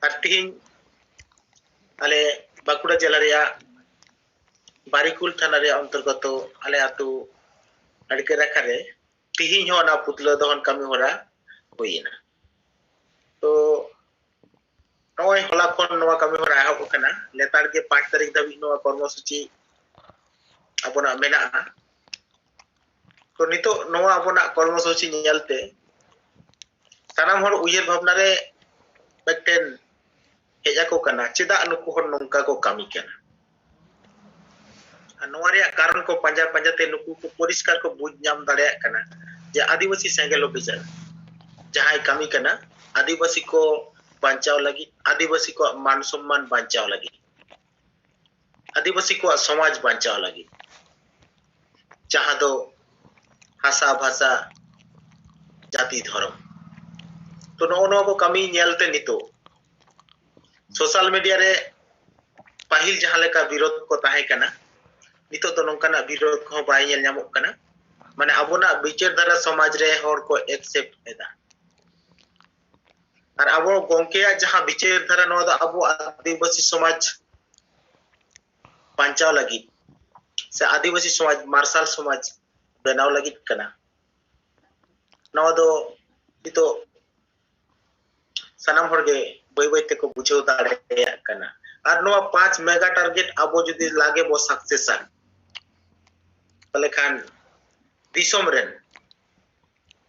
और तीन आले बाकुड़ा जिला रे बारिकुल थाना रे अंतर्गत आले आतु नड़के रखारे तीन होना पुतला दहन कमी होरा हुईना तो नय हला खन नवा कमी होरा एहब कना लेतार के 5 तारीख धाबी नवा कर्मसूची अपना मेना तो नितो नवा अपना कर्मसूची नियलते सानाम हर उयेर भावना रे मिदटेन हेजा को कना चेदा नुकु हर नंका को कमी कना नवा रे कारण को पंजा पंजाते नुकु को परिष्कार को बुझ नाम दाड़े कना जे आदिवासी सेंगेल ऑफिसर जहां कमी कना आदिवासी को बांचाव लगी आदिवासी को मान सम्मान बांचाव लगी आदिवासी को समाज बांचाव लगी जहां दो भाषा भाषा जाति धर्म तो नो को कमी नेलते नितो सोशल मीडिया रे पाहिल जहां लेका विरोध को ताहे कना नितो तो नोंकाना विरोध को बाय नेल नामो कना माने अबोना विचार धारा समाज रे हर को एक्सेप्ट एदा और अबो गोंके जहां विचार धारा नो दा अबो आदिवासी समाज बांचाव लगी से आदिवासी समाज मार्शल समाज बनाव लगी कना नो दो नितो सनाम हरगे बय बय ते को बुझाव दाड़े कना और नो 5 मेगा टारगेट अबो जदी लागे बो सक्सेस तले खान दिसोम रेन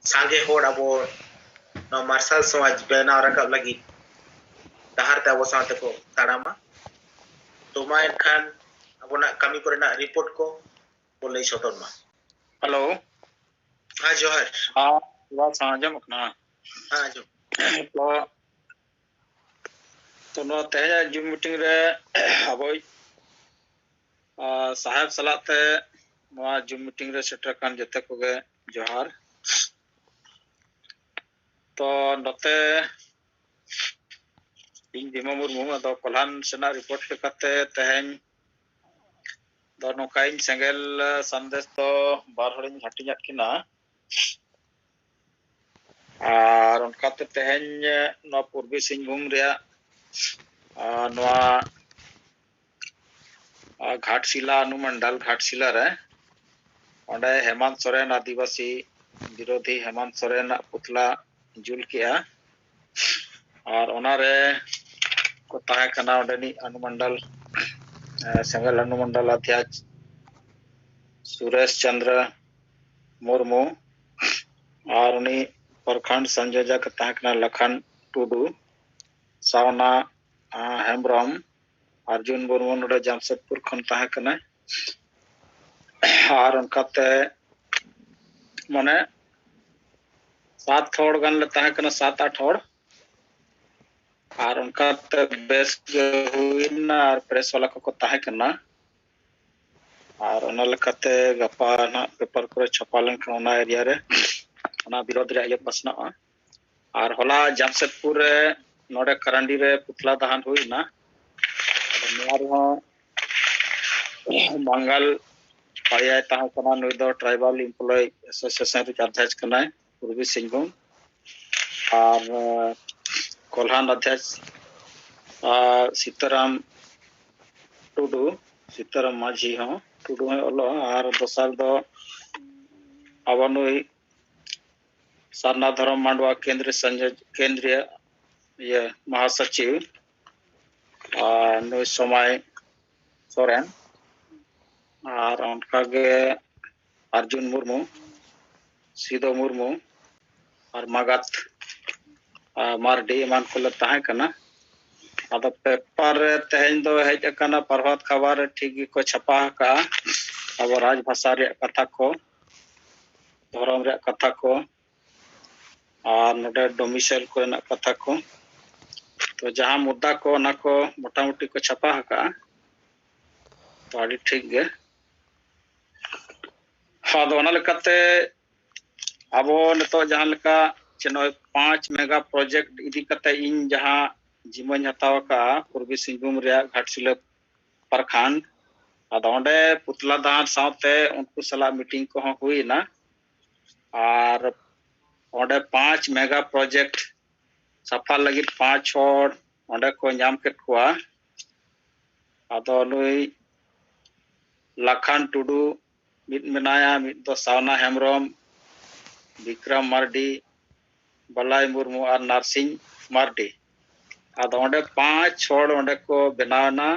सांगे होड़ अबो नो मार्शल समाज बनाव रकब लगी दहार ते अबो साथे को ताड़ामा तो मा खान अबोना कमी करेना रिपोर्ट को बोले सदर मा हेलो हां जोहर हां बात समझम अपना हां जो तो नो तेज जूम मीटिंग रे अबोय साहेब सलाते नवा जूम मीटिंग रे सेटर कान जते कोगे जोहार तो नते इन भीमा मुर्मू दो कोल्हान सेना रिपोर्ट लेकाते तेहेन दो नोकाइन सेंगेल संदेश तो बार हड़िन हटिया किना और उनकाते तेहेन नो पूर्वी सिंहभूम रे नवा घाटशिला अनुमंडल घाटशिला रे ओंडे हेमंत सोरेन आदिवासी विरोधी हेमंत सोरेन पुतला जुल किया और ओनारे को ताहे कना ओंडेनी अनुमंडल सेंगल अनुमंडल अध्यक्ष सुरेश चंद्र मुर्मू और उनी प्रखंड संयोजक ताहे कना लखन टुडू सावना हेम्ब्रम अर्जुन मुर्मू नोडे जमशेदपुर खन ताहे कना और उनकाते माने 7 हड़ गान ले ताहे कना 7-8 हड़ और उनकाते बेस हुइना और प्रेस वाला को ताहे कना और ओना लेकाते गपा ना पेपर करे छपालन कोना एरिया रे ओना विरोध रे बसना और होला जमशेदपुर रे नोडे करंडी रे पुतला दहन हुइना मंगल पाया ताहे कना नुई दो ट्राइबल एम्प्लॉय एसोसिएशन रे अध्यक्ष कना पूर्वी सिंहभूम और कोल्हान अध्यक्ष सीताराम टुडू सीताराम माझी हो टुडू है ओलो और दोसर दो अवनुई सारना धर्म मांडवा केंद्रीय ये महासचिव नुई समय सोरेन और उनका के अर्जुन मुर्मू सीधो मुर्मू और मगत मारडी मान को ताहे कना आदो पेपर तेहेन दो हेज कना प्रभात खबर ठीक को छपा का अब राजभाषा रे कथा को धर्म रे कथा को और नोडे डोमिसाइल को ना कथा को तो जहां मुद्दा को ना को मोटा मोटी को छपा का तो आड़ी ठीक गे हाँ तो लेकाते अबो नितो जहां लेका चेनो 5 मेगा प्रोजेक्ट इदी कते इन जहां जिमन हताव का पूर्वी सिंहभूम रे घाटशिला प्रखंड अदोंडे पुतला दान साथे उनको सला मीटिंग को हुई ना और ओंडे 5 मेगा प्रोजेक्ट सफल लगी 5 और onde ko nyam ket kuwa ado nui Lakhan Tudu mid menaya mid do Sauna Hemrom Bikram Mardi Balai Murmu ar Narsing Mardi ado onde 5 hor onde ko benawna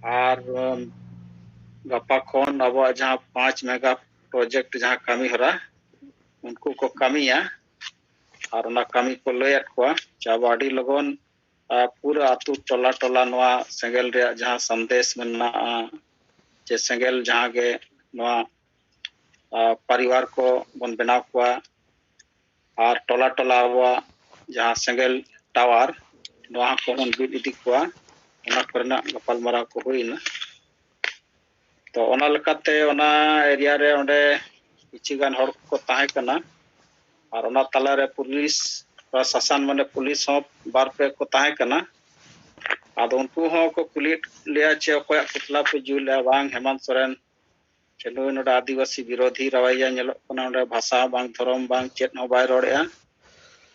ar gapa khon abo jaha 5 mega project jaha kami hora unku ko kamiya ar ona kami ko layat ko chaba adi logon पूरा आतु टोला टोला नवा सेंगल रे जहां संदेश मेना जे सेंगल जहां के नवा परिवार को बन बनाव को और टोला टोला वा जहां सेंगल टावर नवा को बन बिद इदी को ओना करना गपाल मरा को होइना तो ओना लकाते ओना एरिया रे ओंडे किछिगान हर को ताहे कना और ओना तला रे पुलिस प्रशासन माने पुलिस हो बार पे को ताहे कना आदो उनको हो को कुलिट लिया छे कोया पुतला पे जुला बांग हेमंत सोरेन चलो नोडा आदिवासी विरोधी रवैया नेलो कना ओंडे भाषा बांग धर्म बांग चेत हो बाय रोड़या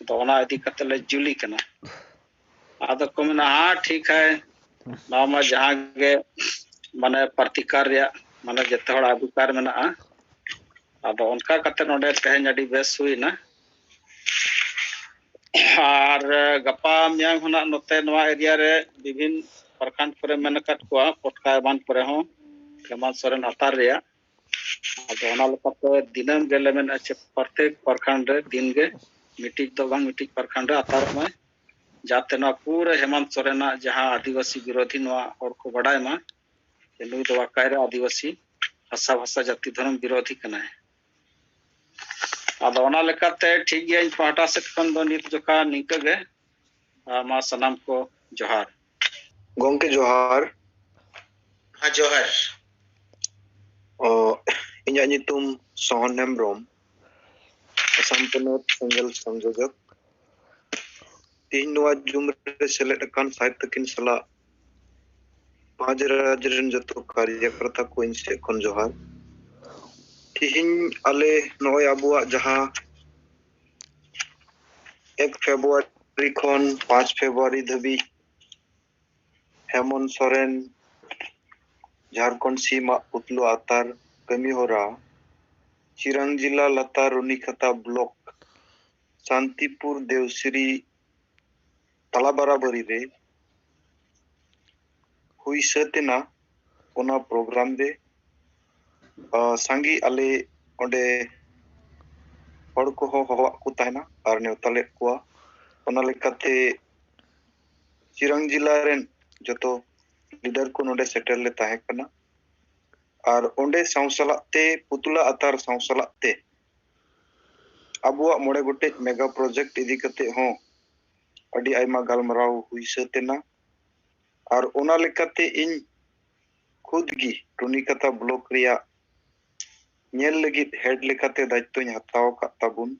तो ओना इदी कते ले जुली कना आदो को मना हां ठीक है नामा जहां के माने प्रतिकार रे माने जते हड़ अधिकार मेना आदो उनका कते नोडे तेहन अडी बेस हुईना और गपा मियांग होना नोते नवा एरिया रे विभिन्न प्रखंड पर मेनकट को पटका बान पर हो हेमंत सोरेन अतार रे आदो ओना लपते दिनम गेले मेन अच्छे प्रत्येक प्रखंड रे दिन गे मीटिंग तो बांग मीटिंग प्रखंड अतार में जाते ना पूरे हेमंत सोरेन जहां आदिवासी विरोधी नवा और को बड़ाय मा नुई दो कायरे आदिवासी भाषा भाषा जाति धर्म विरोधी कना है आदो ओना लेकाते ठीक गया पाटा से खन दो नित जोखा निंका गे मा सनाम को जोहार गोंके जोहार हाँ जोहार इन्या नितुम सोहन हेम्ब्रोम असम पोनोत सेंगल संयोजक तीन नवा जुमरे सेलेट अकान साहित्य किन सला पांच राज्य रन जतो कार्यकर्ता को इनसे खन जोहार तिहिन आले नय आबुआ जहां 1 फेब्रुआरी खन 5 फेब्रुआरी धबी हेमंत सोरेन झारखंड सीमा पुतलो आतार कमी होरा चिरांग जिला लतार रुनिखता ब्लॉक शांतिपुर देवश्री तलाबाराबरी रे हुई सतेना ओना प्रोग्राम रे सांगी आले ओंडे हड़ को होवा को ताहना और नेवताले को ओना लेकाते चिरांग जिला रेन जतो लीडर को नोडे सेटल ले ताहे कना और ओंडे सांसलाते पुतला अतार सांसलाते अबुआ मोड़े गोटे मेगा प्रोजेक्ट इदी कते हो अडी आइमा गालमराव हुई सतेना और ओना लेकाते इन खुद गी रुनिकता ब्लॉक रिया नेल लगित हेड लेकाते दायित्व हताव का ताबुन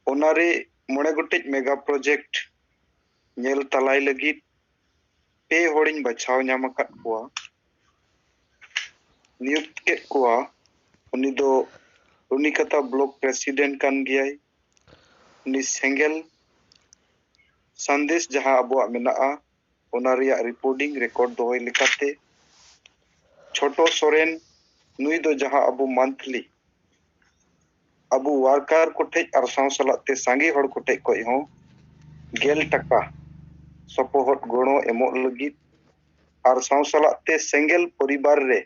ओनारे मोड़े गोटे मेगा प्रोजेक्ट नेल तलाय लगित पे होड़िन बचाव नाम अकात कुआ नियुक्त के कुआ उनी दो रुनिकता ब्लॉक प्रेसिडेंट कान गियाय उनी सेंगल संदेश जहां अबुआ मेना ओना रिया रिपोर्टिंग रिकॉर्ड दोय लेकाते छोटो सोरेन नुई दो जहां अबु मंथली अबु वर्कर कोठे और सांसलाते सांगी हड़ कोठे को हो 10 टका सपोहट गणो एमो लगी और सांसलाते सेंगल परिवार रे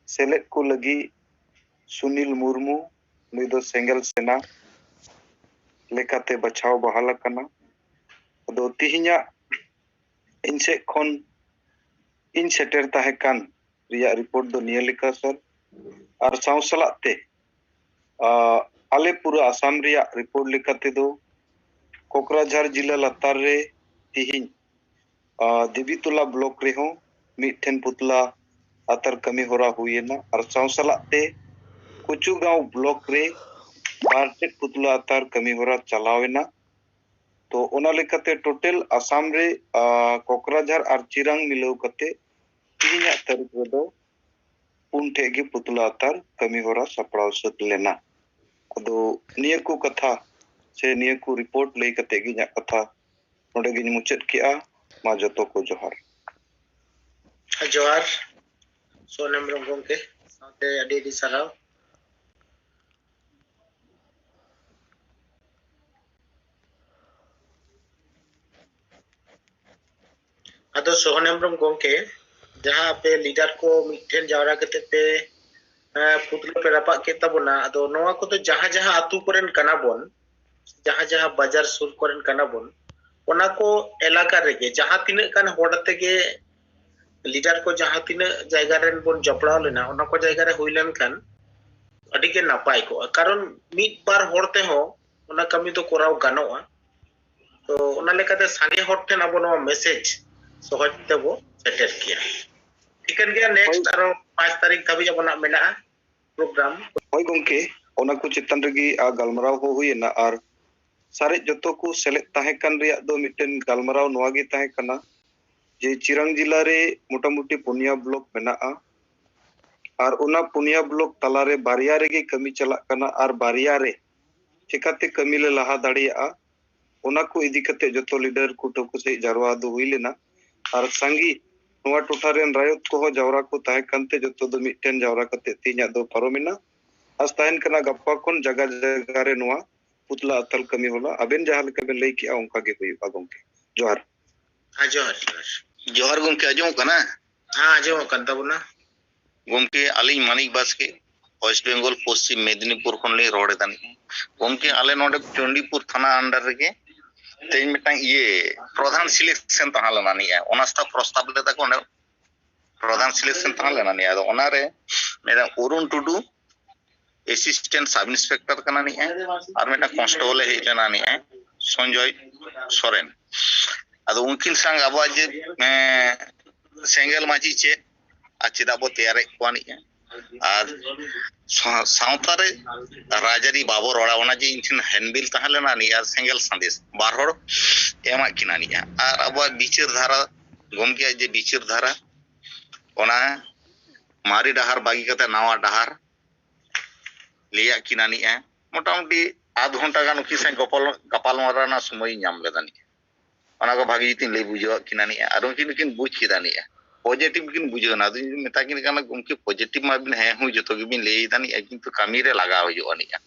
सेलेट को लगी सुनील मुर्मू नुई दो सेंगल सेना लेकाते बचाव बहाला कना दो तिहिया इनसे खन इन सेटर ताहे कान रिया रिपोर्ट दो निया लिखा सर और सांसलाते आले पूरा आसाम रिया रिपोर्ट लिखाते दो कोकराझार जिला लतार रे तिहिन देवीतोला ब्लॉक रे हो मिठेन पुतला अतर कमी होरा हुईना और सांसलाते कुचुगांव ब्लॉक रे बारटेक पुतला अतर कमी होरा चलावेना तो ओना लेकाते टोटल आसाम रे कोकराझार और चिरांग मिलाव कते तिहिया तारीख रे दो पुनठे गे पुतला अतर कमी होरा सपड़ाव सत लेना अदो निया को कथा से निया को रिपोर्ट लई कते गे कथा नोडे गे मुचत किया मा जतो को जोहार जोहार सोनम रंगों के साथे अडी साराव अदो सोहनम रंगों के जहां पे लीडर को मिठेन जावरा कते पे पुतला पे रपा के तबना अदो नोवा को तो जहां जहां आतु कोरेन कना बोन जहां जहां बाजार सुर कोरेन कना बोन ओना को एलाका रेगे जहां तिने कान होड़ते के लीडर को जहां तिने जायगा रेन बोन जपड़ाव लेना ओना को जायगा रे हुई लेन खान अडी के नापाय को कारण मिट बार होड़ते हो ओना कमी तो कोराव गानोआ तो ओना लेकाते सागे होड़ते ना बोनो मैसेज सहज तेबो सेटेल किया ठिकन गया नेक्स्ट आरो 5 तारीख धाबी जबना मेना प्रोग्राम होय गंके ओना को चितन रगी गलमराव हो हुईना आर सारे जतो को सेलेक्ट ताहे कन रिया दो मिटेन गलमराव नोआ गे ताहे कना जे चिरंग जिला रे मोटामुटी पुनिया ब्लॉक मेना आर ओना पुनिया ब्लॉक तला रे बारिया रे गे कमी चला कना आर बारिया रे चिकाते कमी ले लहा दाड़िया ओना को इदी कते जतो लीडर को टोको से जारवा दो हुई लेना आर संगी नोआ टोठा रेन रायत को जावरा को ताहे कनते जतो दो मिटेन जावरा कते तीना दो पारोमिना आज ताहेन कना गप्पा कोन जगह जगह रे नोआ पुतला अतल कमी होला अबेन जहां लेके बेन लई किया उनका के हुई गंके जोहार हां जोहार जोहार गंके आजो कना हां आजो कन तबना गंके आली मानिक बास के वेस्ट बेंगल पश्चिम मेदिनीपुर खन ले रोड दानी गंके आले नोडे चंडीपुर थाना अंडर रे तेज मिटा ये प्रधान सिलेक्शन तहा लेना नहीं है ओनास्ता प्रस्ताव लेता को प्रधान सिलेक्शन तहा लेना नहीं है ओना रे मेरा Arun Tudu assistant sub inspector कना नहीं है और मेरा कांस्टेबल है लेना नहीं है संजय सोरेन अदो उनकिन संग अब जे सेंगल माजी चे आचिदा बो तैयार कोनी है और सावता रे राजारी बाबो रोड़ा ओना जे इनथिन हैंडबिल तहा लेना नहीं यार सेंगल संदेश बार होड़ एमा किना नहीं है और अब बिचार धारा गमके जे बिचार धारा ओना मारी डहार बागी कते नवा डहार लिया किना नहीं है मोटामुटी आध घंटा गान उनकी से गपाल माराना समय नाम लेदा नहीं ओना को भागी जितिन ले बुझो किना नहीं है और उनकिन बुझ किदा नहीं है पॉजिटिव किन बुझो ना तो मेता किन काना उनके पॉजिटिव मा बिन है हूं जतो बिन ले दा नहीं है किंतु कामी रे लगा हो नहीं है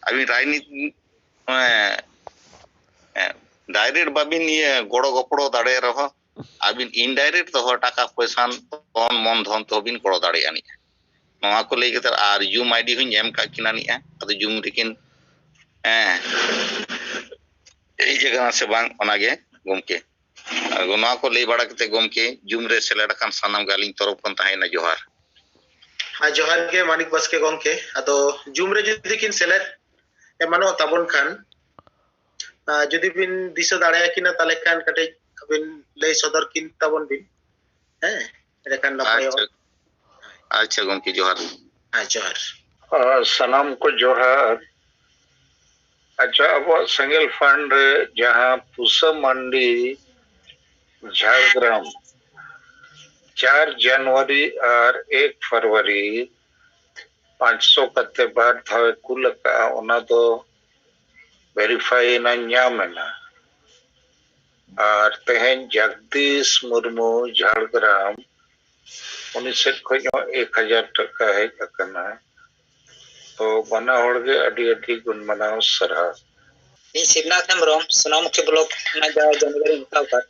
अभी राजनीति डायरेक्ट बाबिन ये गोड़ो गपड़ो दाड़े रहो अबिन इनडायरेक्ट तो टाका पैसा तन मन धन तो बिन गोड़ो दाड़े नहीं है नोआ को ले के आर जूम आईडी हुई एम का किना नहीं है अतो जूम लेकिन ए जगह से बांग ओनागे गमके नोआ को ले बड़ा के गमके जूम रे सेलेड कान सनम गालिंग तरफ कन ताहेना जोहार हां जोहार के मानिक बस के गमके अतो जूम रे जदी किन सेलेड एमानो ताबन खान जदी बिन दिशा दाड़या किना ताले खान कटे बिन ले सदर किन ताबन बिन रे कान नपायो अच्छा गमके जोहार हां जोहार सलाम को जोहार अच्छा अब सिंगल फंड जहां पुसा मंडी झारग्राम 4 जनवरी और 1 फरवरी 500 कते बाद थावे कुल का ओना तो वेरीफाई ना न्यामेना और तेहन जगदीश मुर्मू झारग्राम 1000 टका है कना तो बना होड़गे अडी अडी गुण मनाव सरा इन शिवनाथ हेम्ब्रम सोनामुखी ब्लॉक ना जा जनवरी उठाव कर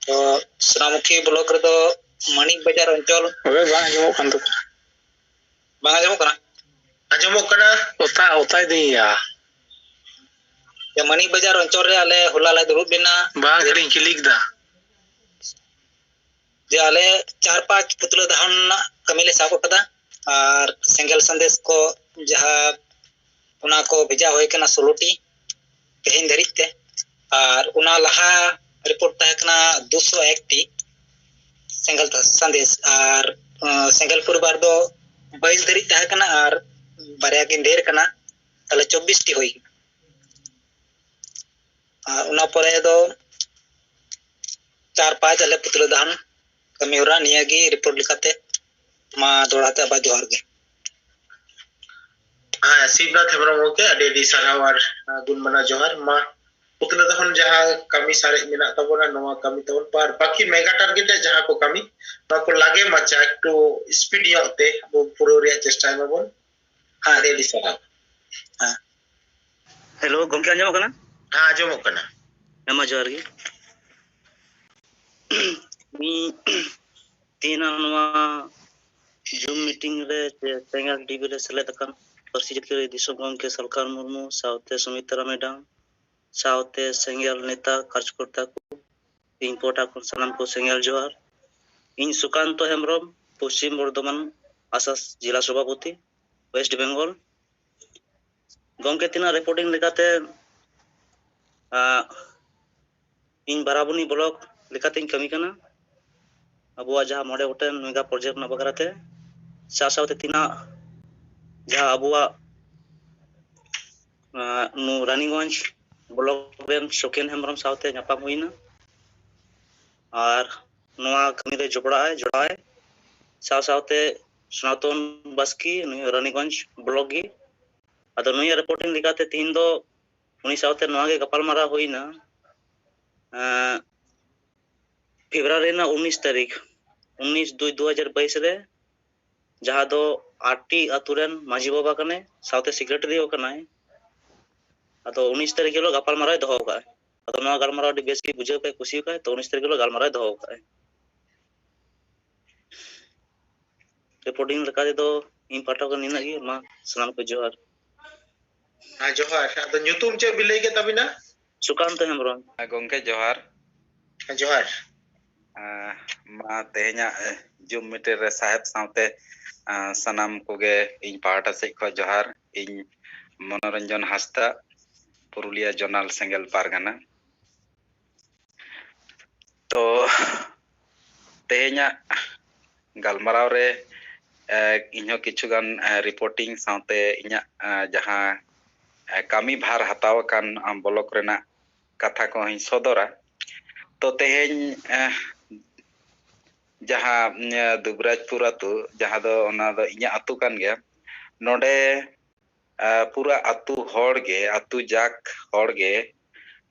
तो सोनामुखी ब्लॉक रे तो मानिक बाजार अंचल ओए बा जमो कान तो बांगा जमो कना ओता दिया या मानिक बाजार अंचल रे आले होला ला दुरुब बिना बा करिन क्लिक दा जे आले 4-5 पुतला दहन कमी ले साबो कदा और सिंगल संदेश को जहां उना को भेजा होय कना 16 टी कहिन धरिते और उना लहा रिपोर्ट तहकना 201 टी सिंगल संदेश और सिंगल पुरबार दो 22 धरि तहकना और बारया किन ढेर कना तले 24 टी होई उना परे दो 4-5 अले पुतला दहन कमी होरा नियागी रिपोर्ट लिखाते मा दोड़ाते बा जोहार गे हां शिवनाथ हेम्ब्रम के अडी अडी सारावार गुण मना जोहार मा उतने तखन जहां कमी सारे मेना तबोना नवा कमी तबन पर बाकी मेगा टारगेट जहां को कमी को लागे मचा एकटू स्पीड योते अब पूरा रे चेष्टा में बोल हां रेडी सर हां हेलो गमके आंजम कना हां आंजम कना नमा जोहार गे मी तीना नवा जूम मीटिंग रे तेंगल टीवी रे सेलेद अकन परसी जितके दिसो गमके सरकार मुर्मू साउते सुमित्रा मैडम साउते सेंगल नेता कार्यकर्ता को इन पोटा को सलाम को सेंगल जोहार इन सुकांत हेम्ब्रम पश्चिम बर्धमान आसास जिला सभापति वेस्ट बेंगल गमके तीना रिपोर्टिंग लेकाते इन बाराबुनी ब्लॉक लेकाते कमी कना अबुआ जहां मोड़े गोटेन मेगा प्रोजेक्ट ना बगराते सासावते तीना जहां अबुआ नु रानीगंज ब्लॉक रेन शोकेन हेम्ब्रम सावते नापाम हुईना और नवा कमी रे जोड़ाए सावते सनातन बास्की रानीगंज ब्लॉक गी अदो नुई रिपोर्टिंग लिकाते तीन दो उनी सावते नवा गे गपालमारा हुईना फेब्रुआरी ना 19 तारीख 19/2/2022 रे जहां दो आटी अतुरेन माजी बाबा कने सावते सेक्रेटरी हो कनाय अतो 19 तारीख लो गपालमारा दहो का अतो नवा गलमारा डी बेस की बुझे पे खुशी का तो 19 तारीख लो गलमारा दहो का रिपोर्टिंग लगा दे दो इन पाटो का निना गी मा सलाम को जोहार हां जोहार अतो ᱧᱩᱛᱩᱢ चे बिलई के तबिना सुकांत हेम्ब्रम गोंके जोहार जोहार मा तेहना जूम मीटिंग रे साहेब सावते सनाम कोगे इन पार्टा से खो जोहार इन मनोरंजन हस्ता पुरुलिया जोनाल सेंगल पारगाना तो तेहना गलमाराव रे इन्हो किछुगान रिपोर्टिंग सावते इन्या जहां कमी भार हताव कान ब्लॉक रेना कथा को हिं सदरा तो तेहेन जहां दुबराजपुर अतु जहां दो ओना दो इन्या अतु कान गया नोडे पूरा अतु हॉड़ गे अतु जाक हॉड़ गे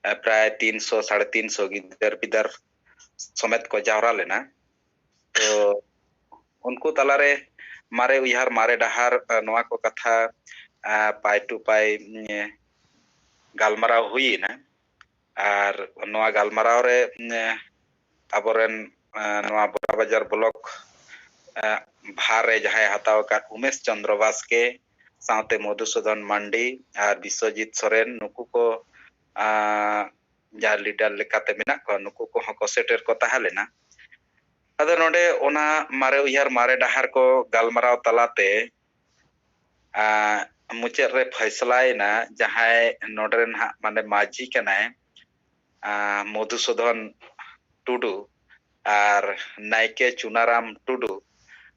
प्राय 300 350 गिदर पिदर समेत को जावरा लेना तो उनको तलारे मारे उहार मारे डहार नवा को कथा पाई टू पाई गालमाराव हुई ना और नवा गालमाराव रे अबोरेन नवा बोरा बाजार ब्लॉक भारे जहां हताव का उमेश चंद्र बास्के सावते मधुसूदन मंडी और विश्वजीत सोरेन नुकु को जा लीडर लेकाते मेना को नुकु को हको सेटर को ताहलेना अदो नोडे ओना मारे उहार मारे डहार को गालमाराव तलाते मुचे रे फैसलायना जहां नोडरेन हा माने माजी कनाय मधुसूदन टुडू और नायके चुनाराम टुडू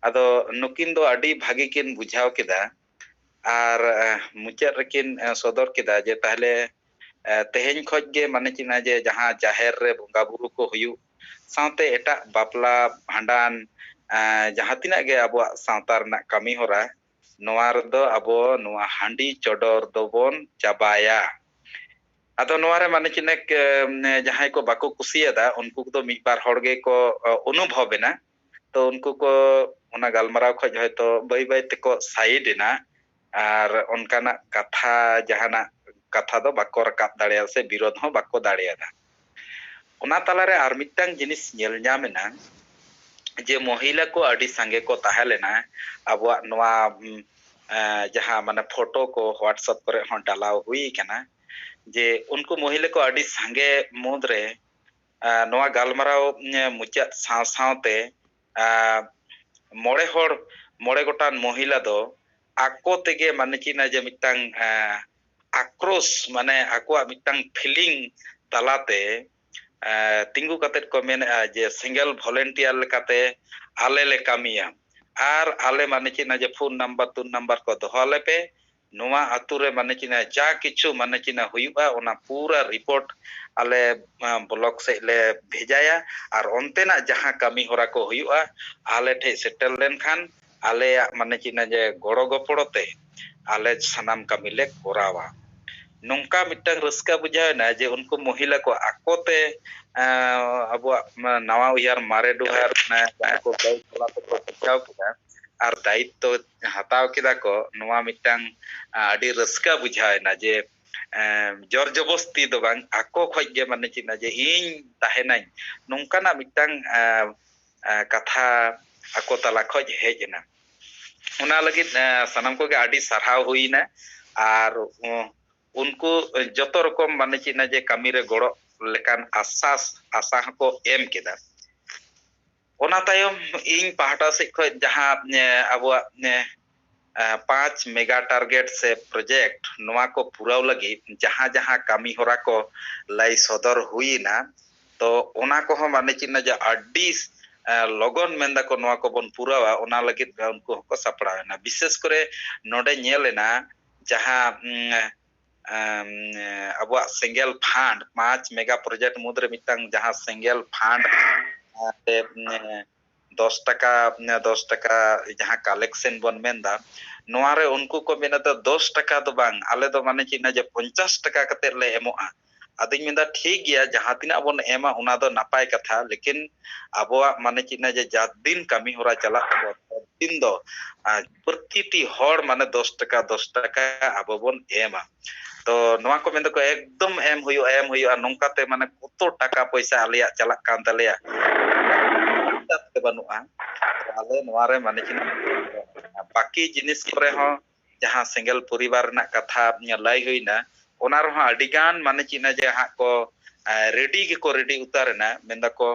अदो नुकिन दो अडी भागी किन बुझाव केदा और मुचे रेकिन सदर केदा जे ताहले तेहेन खोज गे माने चिना जे जहां जाहेर रे बंगा बुरु को हुयु सावते एटा बापला भांडान जहां तिना गे अबो सावतार ना कमी होरा नोवार दो अबो नोवा हांडी चोडोर दोबोन चाबाया अदो नोवारे माने चिने जहां को बाको कुसियादा उनको तो मिक बार होड़गे को अनुभव ना तो उनको को ओना गालमाराव खज हयतो बाई बाई तेको साइड ना और उनकाना कथा जहाना कथा दो बाको रकाब दाड़िया से विरोध हो बाको दाड़ियादा ओना तलारे आर मिटांग जिनिस नेल ᱧᱟᱢᱮᱱᱟ जे महिला को अडी संगे को ताहेलेना अबवा नवा जहां माने फोटो को व्हाट्सएप करे हो डालाव हुई कना जे उनको महिला को अडी संगे मुद्रे नवा गालमाराव मुचा साव सावते मोड़े गोटान महिला दो आको तेगे माने चिना जे मिटांग आक्रोश माने आको मिटांग फीलिंग तलाते तिंगु कते को मेन जे सिंगल वॉलंटियर लेकाते आले ले कामिया आर आले माने चिना जे फोन नंबर को दोहले पे नोवा अतु रे माने चिना जा किछु माने चिना हुयुबा ओना पूरा रिपोर्ट आले ब्लॉक से ले भेजाया और ओंतेना जहां कमी होरा को हुयुआ आले ठे सेटल लेन खान आले माने चिना जे गोड़ो गोपड़ोते आले सनाम कमी ले कोरावा nongka mitang raska bujhaena je unku mohila ko akote abuak nawa uyar mare duhar na ko gai tola ko bachau kida ar daitto hataw kida ko noa mitang adi raska bujhaena je jor jobosti do bang ako khoj ge mane china je ing tahenai nongkana mitang katha ako tala khoj hejna una lagit sanam ko ge adi sarhaw huina ar unku joto rokom mane china je kami re goro lekan asa ko em keda ona tayom ing pahata se khoj jaha abuak 5 mega target से project नोआ को पूराव लगी जहां जहां कमी होरा को लाई सदर हुई ना तो ओना को हम माने चिन्ना जे अड्डी लगन मेंदा को नोआ को बन पूरावा ओना लगी उनको को सपड़ा ना विशेष करे नोडे नेलेना जहां अबुआ सिंगल फंड 5 मेगा प्रोजेक्ट मुद्रे मितंग जहां सिंगल फंड ते 10 टका जहां कलेक्शन बन मेंदा नोआरे उनको को मेना तो 10 टका तो बांग आले तो माने चिना जे 50 टका कते ले एमोआ आदिन मेंदा ठीक गया जहां तिना बन एमा उना दो नापाय कथा लेकिन अबोआ माने चिना जे जात दिन कमी होरा चला दिन दो प्रतिटी हर माने 10 टका अबो बन एमा तो नोआ को मेंदा को एकदम एम हुयो नोंकाते माने कतो टका पैसा आलिया चला कान तलेया ते बनुआ आले नोआरे माने चिना बाकी जिनिस करे हो जहां सिंगल परिवार ना कथा लाई हुईना ओना रहा अडिगान माने चिना जे हा को रेडी के को रेडी उतारना मेंदा को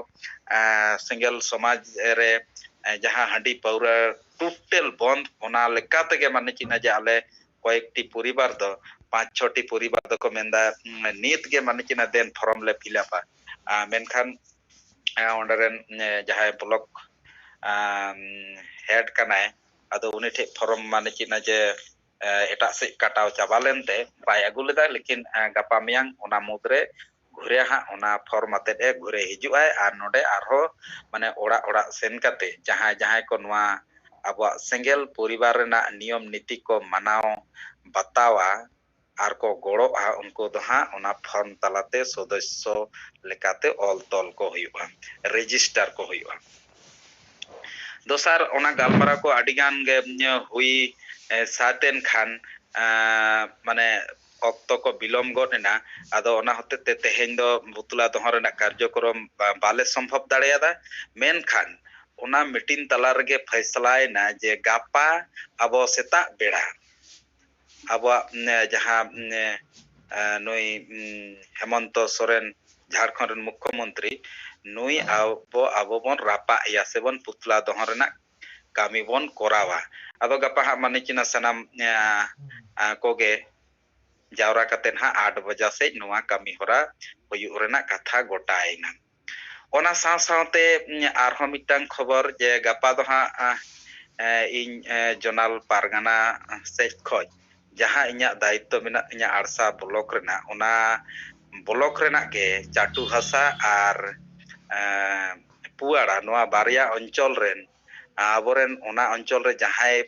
सिंगल समाज रे जहां हंडी पौरा टोटल बंद ओना लेकाते के माने चिना जे आले कयेकटी परिवार दो 5-6टी परिवार दो को मेंदा नीत के माने चिना देन फॉर्म ले फिलअप मेनखान ओंडरेन जहां ब्लॉक हेड कनाय अदो उनी ठे फॉर्म माने चिना जे एटा से काटाव चाबालेनते बाय अगु लेदा लेकिन गापा मियांग ओना मुद्रे घुरे हा ओना फॉर्म आते दे घुरे हिजुआय आर नोडे आरो माने ओड़ा सेन काते जहां को नोआ अबवा सिंगल परिवार रेना नियम नीति को मानाव बतावा आर को गोड़ो आ उनको दो हा ओना फॉर्म तलाते सदस्य लेकाते ऑल तोल को हुआ रजिस्टर को हुआ दोसार ओना गालमारा को अडिगान गे हुई सातेन खान माने ऑक्तो को बिलोम गोनेना आदो ओना होते तेहेन दो बुतला दोहरना कार्यक्रम बाले संभव दाड़ेयादा मेन खान ओना मीटिंग तला रगे फैसलाय ना जे गापा अबो सेता बेड़ा अबो जहां नई हेमंत सोरेन झारखंड मुख्यमंत्री नुई आबो बन रापा या से बन पुतला दोहरना कामी बन कोरावा अदो गपा हा माने चिना सनाम कोगे जावरा कतेन हा 8 बजा से नोआ कामी होरा हुयु रेना कथा गोटायना ओना साथे आरहो मिटांग खबर जे गपा दो हा इन जोनाल पारगाना से खोज जहां इnya दायित्व मेना इnya आरसा ब्लॉक रेना ओना ब्लॉक रेना के चाटू हसा आर पुआड़ा नोआ बारिया अंचल रेन आबोरेन ओना अंचल रे जहाय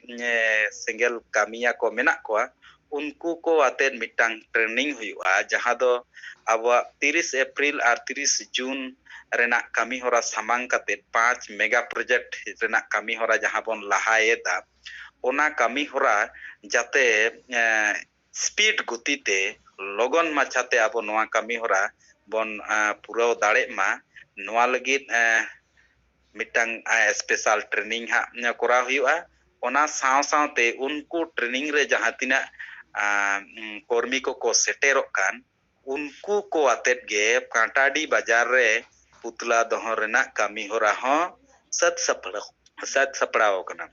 सिंगल कामिया को मेना कोआ उनको को आते मिटांग ट्रेनिंग हुआ जहां दो अब 30 अप्रैल और 30 जून रेना कामी होरा सामांग काते 5 मेगा प्रोजेक्ट रेना कामी होरा जहां बन लहाएदा ओना कामी होरा जाते स्पीड गतिते लगन माछाते अब नोआ कामी होरा बन पूरा दाड़े मा नोआ लगित मिटांग स्पेशल ट्रेनिंग हा कोरा हुआ ओना साथे उनको ट्रेनिंग रे जहां तिना कर्मी को सेटेरो कान उनको को आते गे कांटाडी बाजार रे पुतला दोहर रेना कामी होरा हो सत सपड़ाव कना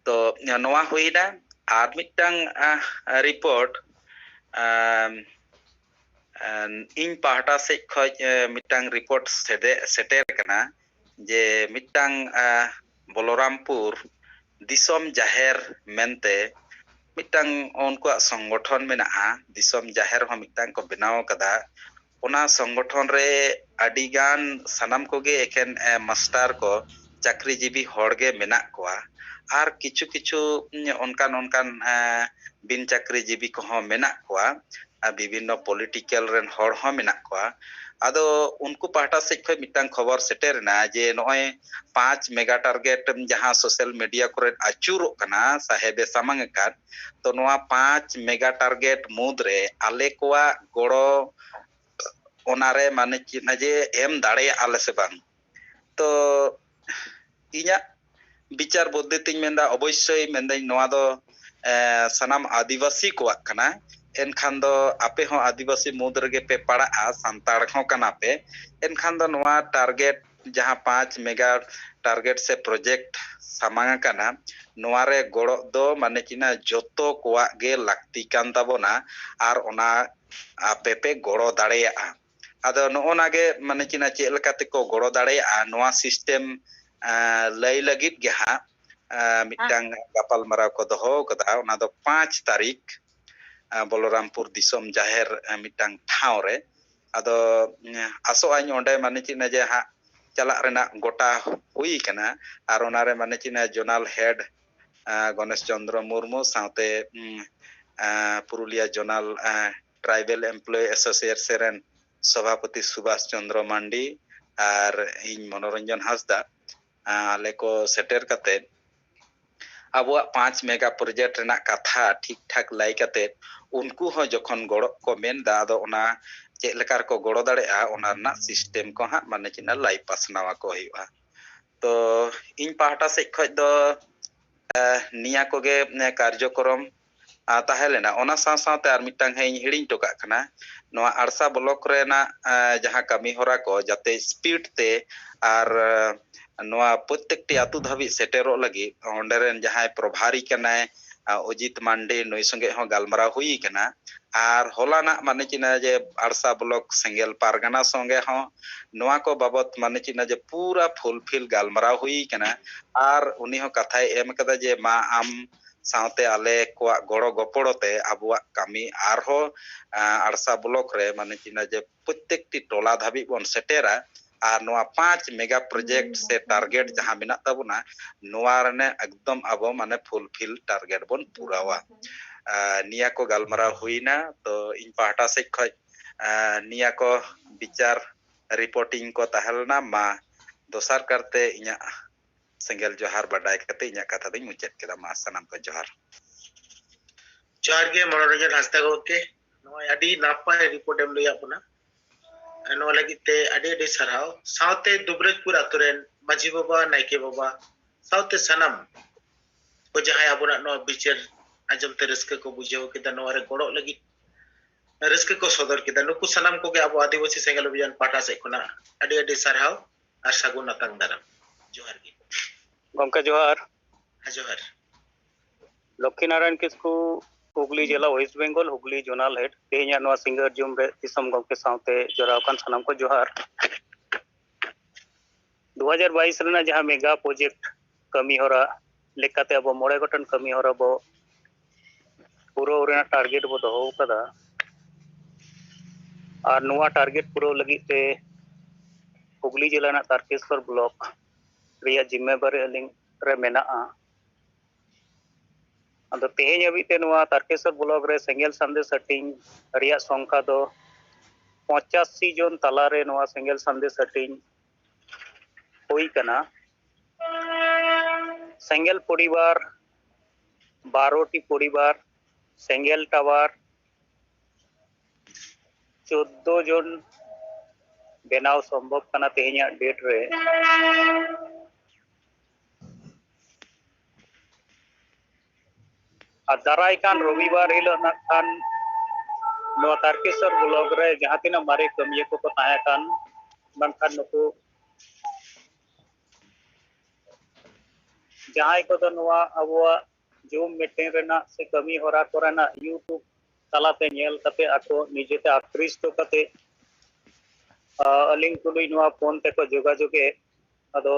तो नोआ हुईना आर मिटांग रिपोर्ट इन पहाटा से खज मिटांग रिपोर्ट सेटेर कना जे मिटांग बलरामपुर दिसम जाहेर मेनते मिटांग उनको संगठन में दिसम जाहेर हो मिटांग को बनाव कदा ओना संगठन रे अडिगान सनाम को गे एकेन मास्टर को चाकरीजीवी होड़गे मेना कोआ ᱟᱨ ᱠᱤᱪᱷᱩ ᱠᱤᱪᱷᱩ ᱚᱱᱠᱟᱱ ᱵᱤᱱ ᱪᱟᱹᱠᱨᱤ ᱡᱤᱵᱤ ᱠᱚᱦᱚᱸ ᱢᱮᱱᱟᱜ ᱠᱚᱣᱟ, ᱵᱤᱵᱷᱤᱱᱱᱚ ᱯᱚᱞᱤᱴᱤᱠᱮᱞ ᱨᱮᱱ ᱦᱚᱲ ᱦᱚᱸ ᱢᱮᱱᱟᱜ ᱠᱚᱣᱟ। ᱟᱫᱚ ᱩᱱᱠᱩ ᱯᱟᱦᱴᱟ ᱥᱮᱫ ᱠᱷᱚᱱ ᱢᱤᱫᱴᱟᱝ ᱠᱷᱚᱵᱚᱨ ᱥᱮᱴᱮᱨᱮᱱᱟ ᱡᱮ ᱱᱚᱜᱼᱚᱭ 5 ᱢᱮᱜᱟ ᱴᱟᱨᱜᱮᱴ ᱡᱟᱦᱟᱸ ᱥᱳᱥᱟᱞ ᱢᱤᱰᱤᱭᱟ ᱠᱚᱨᱮ ᱟᱹᱪᱩᱨᱚᱜ ᱠᱟᱱᱟ ᱥᱟহেᱵᱮ ᱥᱟᱢᱟᱝ ᱟᱠᱟᱫ, ᱛᱚ ᱱᱚᱣᱟ 5 ᱢᱮᱜᱟ ᱴᱟᱨᱜᱮᱴ ᱢᱩᱫᱽᱨᱮ ᱟᱞᱮ ᱠᱚᱣᱟᱜ ᱜᱚᱲᱚ ᱚᱱᱟᱨᱮ ᱢᱟᱱᱮ ᱪᱮᱫ ᱡᱮ ᱮᱢ ᱫᱟᱲᱮᱭᱟᱜᱼᱟ ᱞᱮ ᱥᱮ ᱵᱟᱝ। ᱛᱚ ᱤᱧᱟᱹᱜ ᱵᱤᱪᱟᱨ ᱵᱩᱫᱽᱫᱷᱤ ᱛᱤᱧ ᱢᱮᱱᱫᱟ ᱚᱵᱚᱥᱥᱳᱭ ᱢᱮᱱᱫᱟᱹᱧ ᱱᱚᱣᱟ ᱫᱚ ᱥᱟᱱᱟᱢ ᱟᱹᱫᱤᱵᱟᱹᱥᱤ ᱠᱚᱣᱟᱜ ᱠᱟᱱᱟ। ᱮᱱᱠᱷᱟन ᱫᱚ ᱟᱯᱮ ᱦᱚᱸ ᱟᱹᱫᱤᱵᱟᱹᱥᱤ ᱢᱩᱫᱽ ᱨᱮᱜᱮ ᱯᱮ ᱯᱟᱲᱟᱜᱼᱟ, ᱥᱟᱱᱛᱟᱲ ᱦᱚᱸ ᱠᱟᱱᱟ ᱯᱮ। ᱮᱱᱠᱷᱟᱱ ᱫᱚ ᱱᱚᱣᱟ ᱴᱟᱨᱜᱮᱴ ᱡᱟᱦᱟᱸ 5 ᱢᱮᱜᱟ ᱴᱟᱨᱜᱮᱴ ᱥᱮ ᱯᱨᱚᱡᱮᱠᱴ ᱥᱟᱢᱟᱝ ᱟᱠᱟᱱᱟ, ᱱᱚᱣᱟ ᱨᱮ ᱜᱚᱲᱚ ᱫᱚ ᱢᱟᱱᱮ ᱪᱤᱱᱟ ᱡᱚᱛᱚ ᱠᱚᱣᱟᱜ ᱜᱮ ᱞᱟᱹᱠᱛᱤ ᱠᱟᱱ ᱛᱟᱵᱚᱱᱟ, ᱟᱨ ᱚᱱᱟ ᱟᱯᱮ ᱯᱮ ᱜᱚᱲᱚ ᱫᱟᱲᱮᱭᱟᱜᱼᱟ। ᱟᱫᱚ ᱱᱚᱜᱼᱚᱱᱟ ᱜᱮ ᱢᱟᱱᱮ ᱪᱤᱱᱟ ᱪᱮᱫ ᱞᱮᱠᱟ ᱛᱮᱠᱚ ᱜᱚᱲᱚ ᱫᱟᱲᱮᱭᱟᱜᱼᱟ ᱱᱚᱣᱟ ᱥᱤᱥᱴᱮᱢ ᱞᱟᱹᱭ ᱞᱟᱹᱜᱤᱫ ᱜᱮ ᱦᱟᱸᱜ ᱢᱤᱫᱴᱟᱝ ᱜᱟᱯᱟᱞᱢᱟᱨᱟᱣ ᱠᱚ ᱫᱚᱦᱚ ᱠᱟᱫᱟ। ᱚᱱᱟ ᱫᱚ 5 ᱛᱟᱹᱨᱤᱠᱷ ᱵᱚᱞᱚᱨᱟᱢᱯᱩᱨ ᱫᱤᱥᱚᱢ ᱡᱟᱦᱮᱨ ᱢᱤᱫᱴᱟᱝ ᱴᱷᱟᱶ ᱨᱮ। ᱟᱫᱚ ᱟᱥᱚᱜ ᱟᱹᱧ ᱚᱸᱰᱮ ᱢᱟᱱᱮ ᱪᱮᱫ ᱡᱮ ᱦᱟᱸᱜ ᱪᱟᱞᱟᱜ ᱨᱮᱱᱟᱜ ᱜᱚᱴᱟ ᱦᱩᱭ ᱠᱟᱱᱟ, ᱟᱨ ᱚᱱᱟᱨᱮ ᱢᱟᱱᱮ ᱪᱮᱫ ᱡᱳᱱᱟᱞ ᱦᱮᱰ ᱜᱚᱱᱮশ ᱪᱚᱱᱫᱨᱚ ᱢᱩᱨᱢᱩ ᱥᱟᱶᱛᱮ ᱯᱩᱨᱩᱞᱤᱭᱟᱹ ᱡᱳᱱᱟᱞ ᱴᱨᱟইᱵᱮᱞ ᱮᱢᱯᱞᱚᱭ ᱮᱥᱳᱥᱤᱭᱮᱥᱚᱱ ᱨᱮᱱ ᱥᱚᱵᱷᱟᱯᱚᱛᱤ ᱥᱩᱵᱷᱟᱥ ᱪᱚᱱᱫᱨᱚ ᱢᱟᱱᱰᱤ ᱟᱨ ᱤᱧ ᱢᱚᱱᱳᱨᱚᱧᱡᱚᱱ ᱦᱟᱸᱥᱫᱟ ᱟᱞᱮ ko ᱥᱮᱴᱮᱨ ᱠᱟᱛᱮ ᱟᱵᱚᱣᱟᱜ 5 ᱢᱮᱜᱟ ᱯᱨᱚᱡᱮᱠᱴ ᱨᱮᱱᱟᱜ ᱠᱟᱛᱷᱟ ᱴᱷᱤᱠ ᱴᱷᱟᱠ ᱞᱟᱹᱭ ᱠᱟᱛᱮ ᱩᱱᱠᱩ ᱦᱚᱸ ᱡᱚᱠᱷᱚᱱ ᱜᱚᱲᱚ ᱠᱚ ᱢᱮᱱᱫᱟ, ᱟᱫᱚ ᱚᱱᱟ ᱪᱮᱫ ᱞᱮᱠᱟ ᱨᱮᱠᱚ ᱜᱚᱲᱚ ᱫᱟᱲᱮᱭᱟᱜᱼᱟ ᱚᱱᱟ ᱨᱮᱱᱟᱜ ᱥᱤᱥᱴᱮᱢ ᱠᱚ ᱦᱟᱸᱜ ᱢᱟᱱᱮ ᱪᱮᱫ ᱞᱟᱭ ᱯᱟᱥᱱᱟᱣ ᱟᱠᱚ ᱦᱩᱭᱩᱜᱼᱟ। ᱛᱚ ᱤᱧ ᱯᱟᱦᱴᱟ ᱥᱮᱫ ᱠᱷᱚᱡ ᱫᱚ ᱱᱤᱭᱟᱹ ᱠᱚᱜᱮ ᱠᱟᱨᱡᱚᱠᱨᱚᱢ ᱛᱟᱦᱮᱸ ᱞᱮᱱᱟ। ᱚᱱᱟ ᱥᱟᱶ ᱥᱟᱶᱛᱮ ᱟᱨ ᱢᱤᱫᱴᱟᱝ ᱦᱟᱸᱜ ᱤᱧ ᱦᱤᱲᱤᱧ ᱦᱚᱴᱚ ᱠᱟᱜ ᱠᱟᱱᱟ, ᱱᱚᱣᱟ ᱟᱲᱥᱟ ᱵᱞᱚᱠ ᱨᱮᱱᱟᱜ ᱡᱟᱦᱟᱸ ᱠᱟᱹᱢᱤ ᱦᱚᱨᱟ ko ᱡᱟᱛᱮ ᱥᱯᱤᱰ te ᱟᱨ ᱱᱚᱣᱟ ᱯᱨᱚᱛᱛᱮᱠᱴᱤ ᱟᱹᱛᱩ ᱫᱷᱟᱹᱵᱤᱡ ᱥᱮᱴᱮᱨᱚᱜ ᱞᱟᱹᱜᱤᱫ ᱚᱸᱰᱮ ᱨᱮᱱ ᱡᱟᱦᱟᱸᱭ ᱯᱨᱚᱵᱷᱟᱨᱤ ᱠᱟᱱᱟᱭ অজিত মান্ডি নুই সঙ্গে হᱚᱸ ᱜᱟᱞᱢᱟᱨᱟᱣ ᱦᱩᱭ ᱠᱟᱱᱟ, ᱟᱨ ᱦᱚᱞᱟᱱᱟᱜ ᱢᱟᱱᱮ ᱪᱤᱱᱟ ᱡᱮ ᱟᱲᱥᱟ ᱵᱞᱚᱠ ᱥᱮᱸᱜᱮᱞ ᱯᱟᱨᱜᱟᱱᱟ ᱥᱚᱸᱜᱮ ᱦᱚᱸ ᱱᱚᱣᱟ ᱠᱚ ᱵᱟᱵᱚᱛ ᱢᱟᱱᱮ ᱪᱤᱱᱟ ᱡᱮ ᱯᱩᱨᱟ ᱯᱷᱩᱞᱯᱷᱤᱞ ᱜᱟᱞᱢᱟᱨᱟᱣ ᱦᱩᱭ ᱠᱟᱱᱟ। ᱟᱨ ᱩᱱᱤ ᱦᱚᱸ ᱠᱟᱛᱷᱟᱭ ᱮᱢ ᱠᱟᱫᱟ ᱡᱮ ᱢᱟ ᱟᱢ ᱥᱟᱶᱛᱮ ᱟᱞᱮ ᱠᱚᱣᱟᱜ ᱜᱚᱲᱚ ᱜᱚᱯᱚᱲᱚ te ᱟᱵᱚᱣᱟᱜ ᱠᱟᱹᱢᱤ ᱟᱨᱦᱚᱸ ᱟᱲᱥᱟ ᱵᱞᱚᱠ ᱨᱮ ᱢᱟᱱᱮ ᱪᱤᱱᱟ ᱡᱮ ᱯᱨᱚᱛᱛᱮᱠᱴᱤ ᱴᱚᱞᱟ ᱫᱷᱟᱹᱵᱤᱡ ᱵᱚᱱ ᱥᱮᱴᱮᱨᱟ, ᱟᱨ ᱱᱚᱣᱟ 5 ᱢᱮᱜᱟ ᱯᱨᱚᱡᱮᱠᱴ ᱥᱮ ᱴᱟᱨᱜᱮᱴ ᱡᱟᱦᱟᱸ ᱢᱮᱱᱟᱜ ᱛᱟᱵᱚᱱᱟ ᱱᱚᱣᱟ ᱨᱮᱱᱟᱜ ᱮᱠᱫᱚᱢ ᱟᱵᱚ ᱢᱟᱱᱮ ᱯᱷᱩᱞᱯᱷᱤᱞ ᱴᱟᱨᱜᱮᱴ ᱵᱚᱱ ᱯᱩᱨᱟᱣᱟ। ᱱᱤᱭᱟᱹ ᱠᱚ ᱜᱟᱞᱢᱟᱨᱟw ᱦᱩᱭᱱᱟ। ᱛᱚ ᱤᱧ ᱯᱟᱦᱴᱟ ᱥᱮᱫ ᱠᱷᱚᱡ ᱱᱤᱭᱟᱹ ko ᱵᱤᱪᱟᱨ রিপোর্টিং ko ᱛᱟᱦᱮᱸ ᱞᱮᱱᱟ। ᱢᱟ ᱫᱚᱥᱟᱨ ᱠᱟᱨᱛᱮ ᱤᱧᱟᱹᱜ ᱥᱮᱸᱜᱮᱞ ᱡᱚᱦᱟᱨ ᱵᱟᱰᱟᱭ ᱠᱟᱛᱮ ᱤᱧᱟᱹᱜ ᱠᱟᱛᱷᱟ ᱫᱚᱧ ᱢᱩᱪᱟᱹᱫ ᱠᱮᱫᱟ। ᱢᱟ ᱥᱟᱱᱟᱢ ᱠᱚ ᱡᱚᱦᱟᱨ। ᱡᱚᱦᱟᱨ ᱜᱮ ᱢᱚᱱᱳᱨᱚᱧᱡᱚᱱ ᱦᱟᱸᱥᱫᱟ ᱜᱚᱢᱠᱮ, ᱱᱚᱜᱼᱚᱭ ᱟᱹᱰᱤ ᱱᱟᱯᱟᱭ ᱨᱤᱯᱳর্ট ᱮᱢ ᱞᱟᱹᱭᱟᱫ ᱵᱚᱱᱟ। ᱱᱚᱣᱟ ᱞᱟᱹᱜᱤᱫ ᱛᱮ ᱟᱹᱰᱤ ᱟᱹᱰᱤ ᱥᱟᱨᱦᱟᱣ। ᱥᱟᱶᱛᱮ ᱫᱩᱵᱨᱟᱡᱯᱩᱨ ᱟᱛᱳ ᱨᱮᱱ ᱢᱟᱹᱡᱷᱤ ᱵᱟᱵᱟ, ᱱᱟᱭᱠᱮ ᱵᱟᱵᱟ ᱥᱟᱶᱛᱮ ᱥᱟᱱᱟᱢ ᱠᱚ ᱡᱟᱦᱟᱸᱭ ᱟᱵᱚᱱᱟᱜ ᱱᱚᱣᱟ ᱵᱤᱪᱟᱹᱨ ᱟᱸᱡᱚᱢ te ᱨᱟᱹᱥᱠᱟᱹ ᱠᱚ ᱵᱩᱡᱷᱟᱹᱣ ᱠᱮᱫᱟ, ᱱᱚᱣᱟ ᱨᱮ ᱜᱚᱲᱚ ᱞᱟᱹᱜᱤᱫ ᱨᱟᱹᱥᱠᱟᱹ ᱠᱚ ᱥᱚᱫᱚᱨ ᱠᱮᱫᱟ। ᱱᱩᱠᱩ ᱥᱟᱱᱟᱢ ᱠᱚᱜᱮ ᱟᱵᱚ ᱟᱹᱫᱤᱵᱟᱹᱥᱤ ᱥᱮᱸᱜᱮᱞ ᱚᱵᱷᱤᱡᱟᱱ ᱯᱟᱦᱴᱟ ᱥᱮᱫ ᱠᱷᱚᱱᱟᱜ ᱟᱹᱰᱤ ᱟᱹᱰᱤ ᱥᱟᱨᱦᱟᱣ ᱟᱨ ᱥᱟᱹᱜᱩᱱ ᱟᱛᱟᱝ ᱫᱟᱨᱟᱢ। ᱡᱚᱦᱟᱨ ᱜᱮ। गंका जोहार। ᱡᱚᱦᱟᱨ। लक्ष्मी नारायण किस्कू हुगली जिला west Bengal Hooghly zonal head तेहना नवा सिंगर जुम रे दिसम गंके साथे जोरावकान सानाम को जोहार। 2022 रेना जहां मेगा प्रोजेक्ट कमी होरा लेकाते अब 9 गोटन कमी होरा बो पूरा रेना टारगेट बो दोहो कदा, और नवा टारगेट पूरा लगी ते हुगली जिला ना तारकेश्वर ब्लॉक रिया जिम्मेदारी अलिंग रे मेना अदो तेहें हबीते नवा तारकेश्वर ब्लॉक रे सेंगेल संदेश हटिंग रिया संख्या दो 85 जन तलारे नवा सेंगेल संदेश हटिंग हुई कना। सेंगेल परिवार 12टी परिवार सेंगेल टावर 14 जन बेनाव संभव कना तेहें डेट रे। दाराय कान रविवार हिलो खान नवा तारकेश्वर ब्लॉक रे जहां तिना मारे कमिया को ताया कान बंखान नुकु जहां को तो नवा अबुआ जूम मीटिंग रेना से कमी होरा कोराना यूट्यूब तलाते नेल कते आको निजेते आकृष्ट कते अलिंग तुलुई नवा फोन ते को जोगाजोगे अदो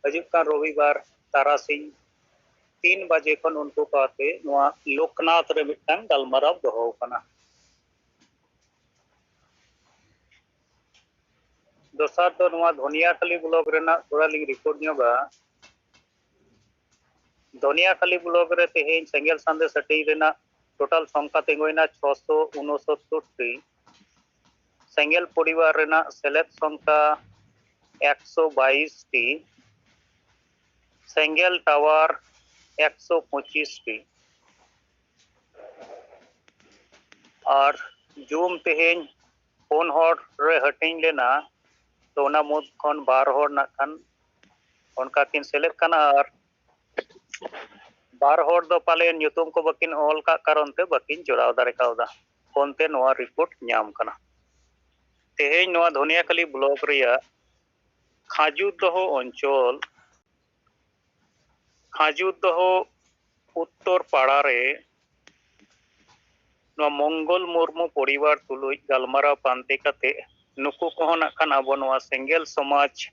हजूक कान रविवार तारासिंग 3 बजे खन उनको कहते नवा लोकनाथ रे मिटांग गलमाराव दोहो कना। दोसार तो नवा धनियाखाली ब्लॉक रेना थोड़ा लिंग रिपोर्ट न्योगा धनियाखाली ब्लॉक रे तेहें सेंगेल सांदे सटी रेना टोटल संख्या तिंगुइना 669 टी सेंगेल परिवार रेना सेलेद संख्या 122 टी सेंगेल टावर 125 टी और जूम तेहें 4 हॉर रे हटिंग लेना तो उना मुद खन 12 हॉर ना खान उनका किन सेलेद कना और 12 हॉर दो पाले ᱧᱩᱛᱩᱢ को बकिन ऑल का कारण ते बकिन जोड़ाव दारे कावदा कोनते नोआ रिपोर्ट ᱧᱟᱢ कना तेहें नोआ धनियाखाली ब्लॉक रिया खाजुदहो अंचल खाजुदहो उत्तर पाड़ा रे नोआ मंगल मुर्मू परिवार तुलुई गलमाराव पांते कते नुकु को ना खान अब नोआ सेंगेल समाज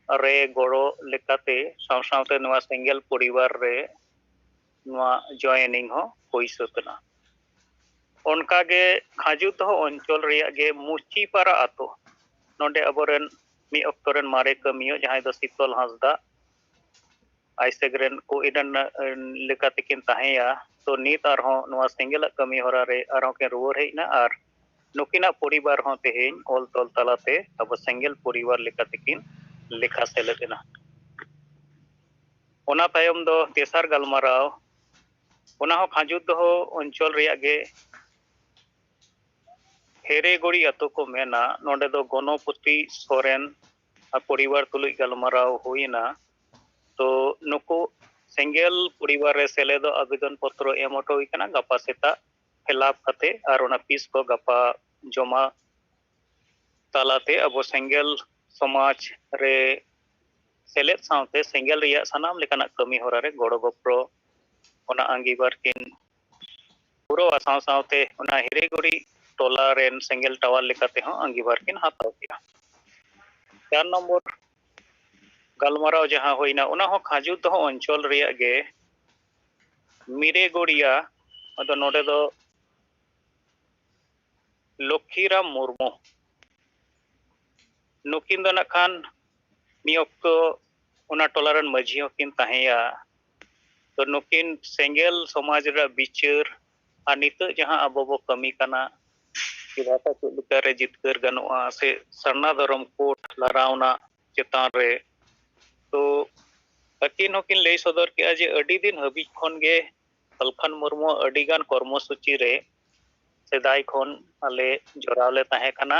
रे गड़ो लेकाते सावसावते नोआ सेंगेल परिवार रे नोआ जॉइनिंग हो होई सतना उनका गे खाजुदहो अंचल रिया गे मुचीपारा आतो नोंडे अबोरेन मी अक्तोरेन मारे कमियो जहां दो शीतल हांसदा आइसेग्रेन को इडन लेकाते किन ताहेया तो नीत आरहों नोआ सेंगेल कमी होरा रे आरों के रुवर हेना आर नुकिना परिवार हों तेहें ऑल तोल तलाते अब सेंगेल परिवार लेकाते किन लेखा सेलेदेना ओना तायम दो तेसार गलमाराव ओना हो खाजुदहो अंचल रिया गे हेरेगोड़ी अतो को मेना नोंडे दो गणपति सोरेन परिवार तुलुई गलमाराव हुईना तो नुकु सेंगेल परिवार रे सेलेदो आवेदन पत्र एम हटो हुई कना गपा सेता फिलअप कते आर ओना पीस को गपा जमा तालाते अब सेंगेल समाज रे सेलेद सावते सेंगेल रिया सनाम लेकाना कमी होरा रे गड़ो गप्रो ओना अंगीबार किन पुरो साव सावते ओना हिरेगुड़ी टोला रेन सेंगेल टावर लेकाते हो अंगीबार किन हाताव किया 4 नंबर गलमाराव जहां होइना ओना हो खाजुदहो अंचल रिया गे मिरेगोड़िया अदो नोडे दो लक्ष्मीराम मुर्मू नुकिन दो ना खान मी अक्तो ओना टोलारन मझी होकिन ताहेया तो नुकिन सेंगेल समाज रा बिचार आ नित जहां अबो बो कमी कना कि भाषा चुलुका रे जितकर गनोआ से सरना धर्म कोट लरावना चेतान रे तो अकिन होकिन लई सदर के जे अडी दिन हबी खन गे अलखन मुर्मू अडी गान कर्मसूची रे सेदाय खन आले जोरावले ताहे कना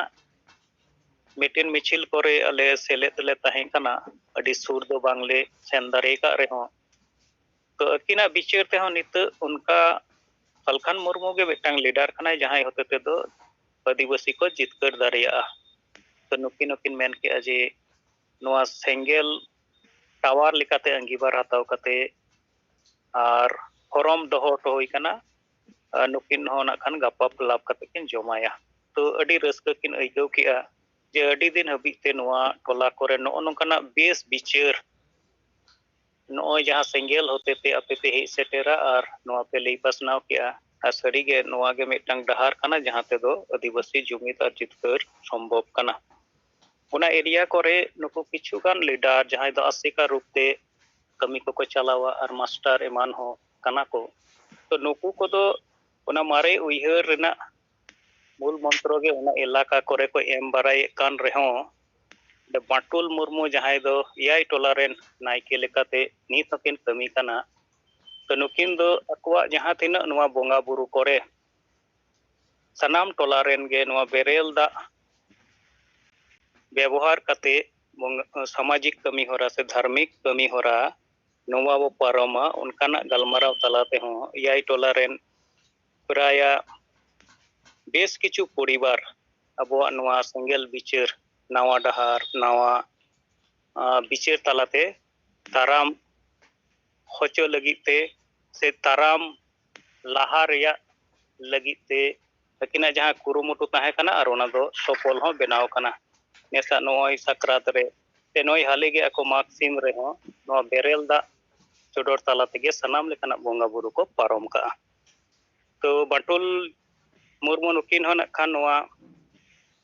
मिटिन मिचिल करे आले सेलेद ले ताहे कना अडी सुर दो बांगले सेंदारे का रे हो तो अकिना बिचार ते हो नित उनका अलखन मुर्मू के बेटांग लीडर कना जहां होते ते दो आदिवासी को जितकर दारिया तो नुकिन नुकिन मेन के अजे नोआ सेंगेल टावर लिकाते अंगीबार हताव कते आर फॉर्म दोहो तो होई कना नुकिन हो ना खान गपा लाभ कते किन जमाया तो अडी रस्क किन अइकौ किया जे अडी दिन हबीते नोआ टोला करे नो नोकना बेस बिचार नो जहां सेंगेल होते ते आपे पे हे सेटेरा आर नोआ पे लई पासनाव किया सरी गे नोआ गे मिटंग डहार कना जहां ते दो आदिवासी जुमित और जितकर संभव कना उना एरिया करे नुकु किछु गान लीडर जहां दो आसिका रूपते कमी को चलावा और मास्टर एमान हो कना को तो नुकु को दो उना मारे उइहर रेना मूल मंत्र गे उना इलाका करे को एम बाराय कान रेहो द बाटुल मुर्मू जहां दो याई टोला रेन नायके लेकाते नीत हकिन कमी कना तो नुकिन दो अकवा जहां तिना नोआ बोंगा बुरु करे सनाम टोला रेन गे नोआ बेरेल दा व्यवहार कते सामाजिक कमी होरा से धार्मिक कमी होरा नोवा वो पारमा उनकाना गलमाराव तलाते हो याई टोला रेन प्राया बेस किछु परिवार अबो नोवा सेंगेल बिचार नावा डहार नावा बिचार तलाते ताराम होचो लगिते से ताराम लाहा रिया लगिते अकिना जहां कुरुमुटु ताहे कना और ओना दो सफल हो बनाव कना नेसा नोय सकरात रे ते नोय हाले गे ako मार्क्सिम रे हो नो बेरेल दा चोडोर ताला तेगे सनाम लेकना बोंगा बुरु को पारम का तो बाटुल मुर्मू नुकिन हो ना खान नोआ